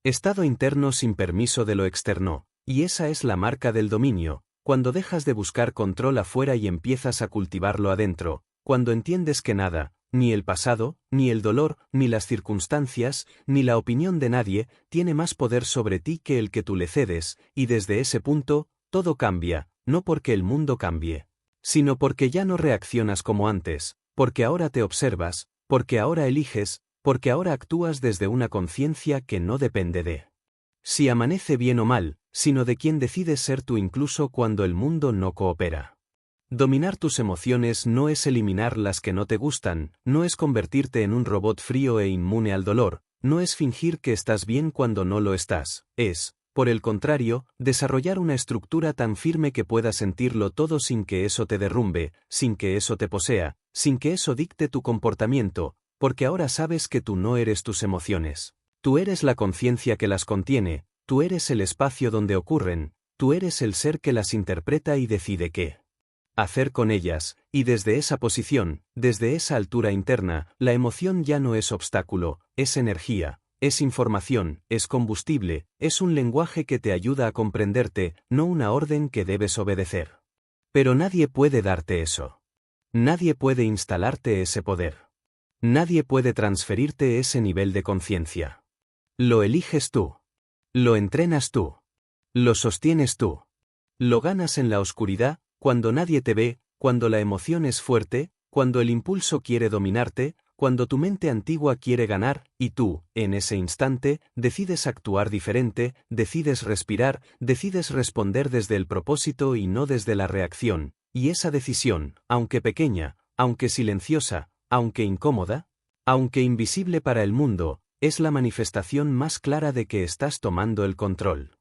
estado interno sin permiso de lo externo, y esa es la marca del dominio, cuando dejas de buscar control afuera y empiezas a cultivarlo adentro, cuando entiendes que nada, ni el pasado, ni el dolor, ni las circunstancias, ni la opinión de nadie, tiene más poder sobre ti que el que tú le cedes, y desde ese punto, todo cambia, no porque el mundo cambie, sino porque ya no reaccionas como antes, porque ahora te observas, porque ahora eliges, porque ahora actúas desde una conciencia que no depende de si amanece bien o mal, sino de quien decides ser tú incluso cuando el mundo no coopera. Dominar tus emociones no es eliminar las que no te gustan, no es convertirte en un robot frío e inmune al dolor, no es fingir que estás bien cuando no lo estás, es, por el contrario, desarrollar una estructura tan firme que puedas sentirlo todo sin que eso te derrumbe, sin que eso te posea, sin que eso dicte tu comportamiento, porque ahora sabes que tú no eres tus emociones. Tú eres la conciencia que las contiene, tú eres el espacio donde ocurren, tú eres el ser que las interpreta y decide qué hacer con ellas, y desde esa posición, desde esa altura interna, la emoción ya no es obstáculo, es energía. Es información, es combustible, es un lenguaje que te ayuda a comprenderte, no una orden que debes obedecer. Pero nadie puede darte eso. Nadie puede instalarte ese poder. Nadie puede transferirte ese nivel de conciencia. Lo eliges tú. Lo entrenas tú. Lo sostienes tú. Lo ganas en la oscuridad, cuando nadie te ve, cuando la emoción es fuerte, cuando el impulso quiere dominarte, cuando tu mente antigua quiere ganar, y tú, en ese instante, decides actuar diferente, decides respirar, decides responder desde el propósito y no desde la reacción, y esa decisión, aunque pequeña, aunque silenciosa, aunque incómoda, aunque invisible para el mundo, es la manifestación más clara de que estás tomando el control.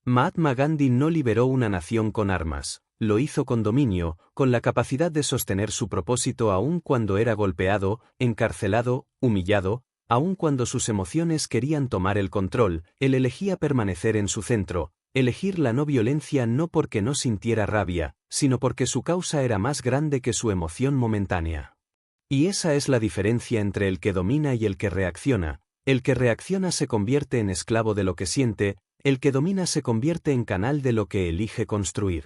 Mahatma Gandhi no liberó una nación con armas. Lo hizo con dominio, con la capacidad de sostener su propósito aun cuando era golpeado, encarcelado, humillado, Aun cuando sus emociones querían tomar el control, él elegía permanecer en su centro, elegir la no violencia no porque no sintiera rabia, sino porque su causa era más grande que su emoción momentánea. Y esa es la diferencia entre el que domina y el que reacciona. El que reacciona se convierte en esclavo de lo que siente, el que domina se convierte en canal de lo que elige construir.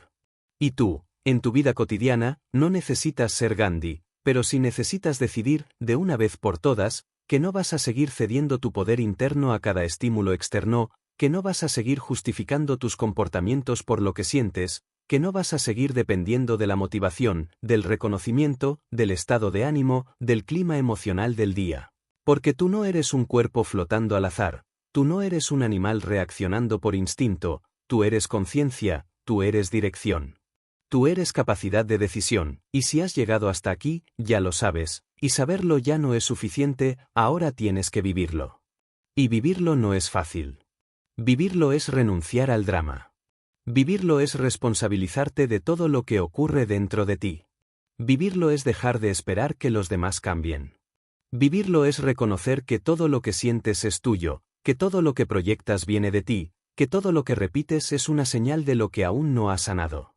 Y tú, en tu vida cotidiana, no necesitas ser Gandhi, pero sí necesitas decidir, de una vez por todas, que no vas a seguir cediendo tu poder interno a cada estímulo externo, que no vas a seguir justificando tus comportamientos por lo que sientes, que no vas a seguir dependiendo de la motivación, del reconocimiento, del estado de ánimo, del clima emocional del día. Porque tú no eres un cuerpo flotando al azar, tú no eres un animal reaccionando por instinto, tú eres conciencia, tú eres dirección. Tú eres capacidad de decisión, y si has llegado hasta aquí, ya lo sabes, y saberlo ya no es suficiente, ahora tienes que vivirlo. Y vivirlo no es fácil. Vivirlo es renunciar al drama. Vivirlo es responsabilizarte de todo lo que ocurre dentro de ti. Vivirlo es dejar de esperar que los demás cambien. Vivirlo es reconocer que todo lo que sientes es tuyo, que todo lo que proyectas viene de ti, que todo lo que repites es una señal de lo que aún no has sanado.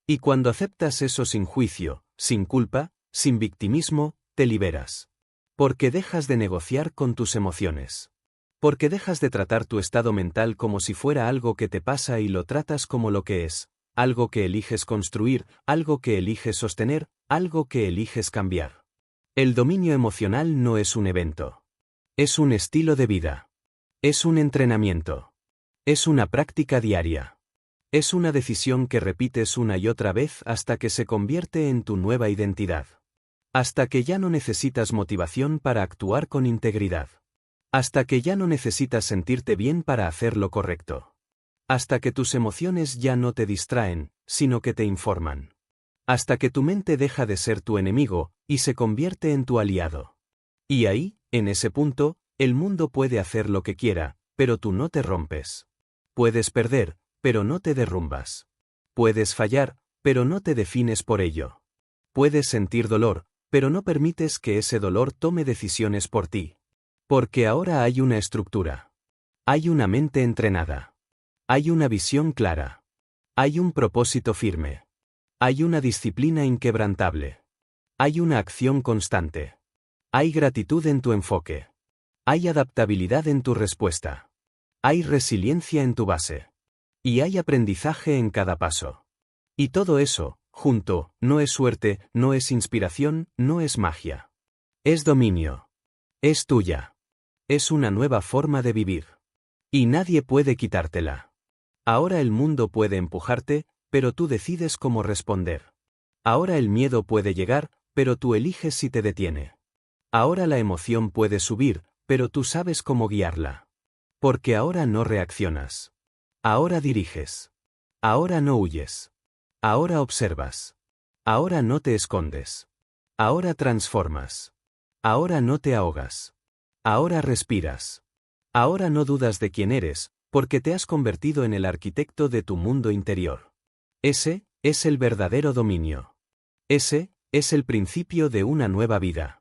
Y cuando aceptas eso sin juicio, sin culpa, sin victimismo, te liberas. Porque dejas de negociar con tus emociones. Porque dejas de tratar tu estado mental como si fuera algo que te pasa y lo tratas como lo que es, algo que eliges construir, algo que eliges sostener, algo que eliges cambiar. El dominio emocional no es un evento. Es un estilo de vida. Es un entrenamiento. Es una práctica diaria. Es una decisión que repites una y otra vez hasta que se convierte en tu nueva identidad. Hasta que ya no necesitas motivación para actuar con integridad. Hasta que ya no necesitas sentirte bien para hacer lo correcto. Hasta que tus emociones ya no te distraen, sino que te informan. Hasta que tu mente deja de ser tu enemigo y se convierte en tu aliado. Y ahí, en ese punto, el mundo puede hacer lo que quiera, pero tú no te rompes. Puedes perder, pero no te derrumbas. Puedes fallar, pero no te defines por ello. Puedes sentir dolor, pero no permites que ese dolor tome decisiones por ti. Porque ahora hay una estructura. Hay una mente entrenada. Hay una visión clara. Hay un propósito firme. Hay una disciplina inquebrantable. Hay una acción constante. Hay gratitud en tu enfoque. Hay adaptabilidad en tu respuesta. Hay resiliencia en tu base. Y hay aprendizaje en cada paso. Y todo eso, junto, no es suerte, no es inspiración, no es magia. Es dominio. Es tuya. Es una nueva forma de vivir. Y nadie puede quitártela. Ahora el mundo puede empujarte, pero tú decides cómo responder. Ahora el miedo puede llegar, pero tú eliges si te detiene. Ahora la emoción puede subir, pero tú sabes cómo guiarla. Porque ahora no reaccionas. Ahora diriges. Ahora no huyes. Ahora observas. Ahora no te escondes. Ahora transformas. Ahora no te ahogas. Ahora respiras. Ahora no dudas de quién eres, porque te has convertido en el arquitecto de tu mundo interior. Ese es el verdadero dominio. Ese es el principio de una nueva vida.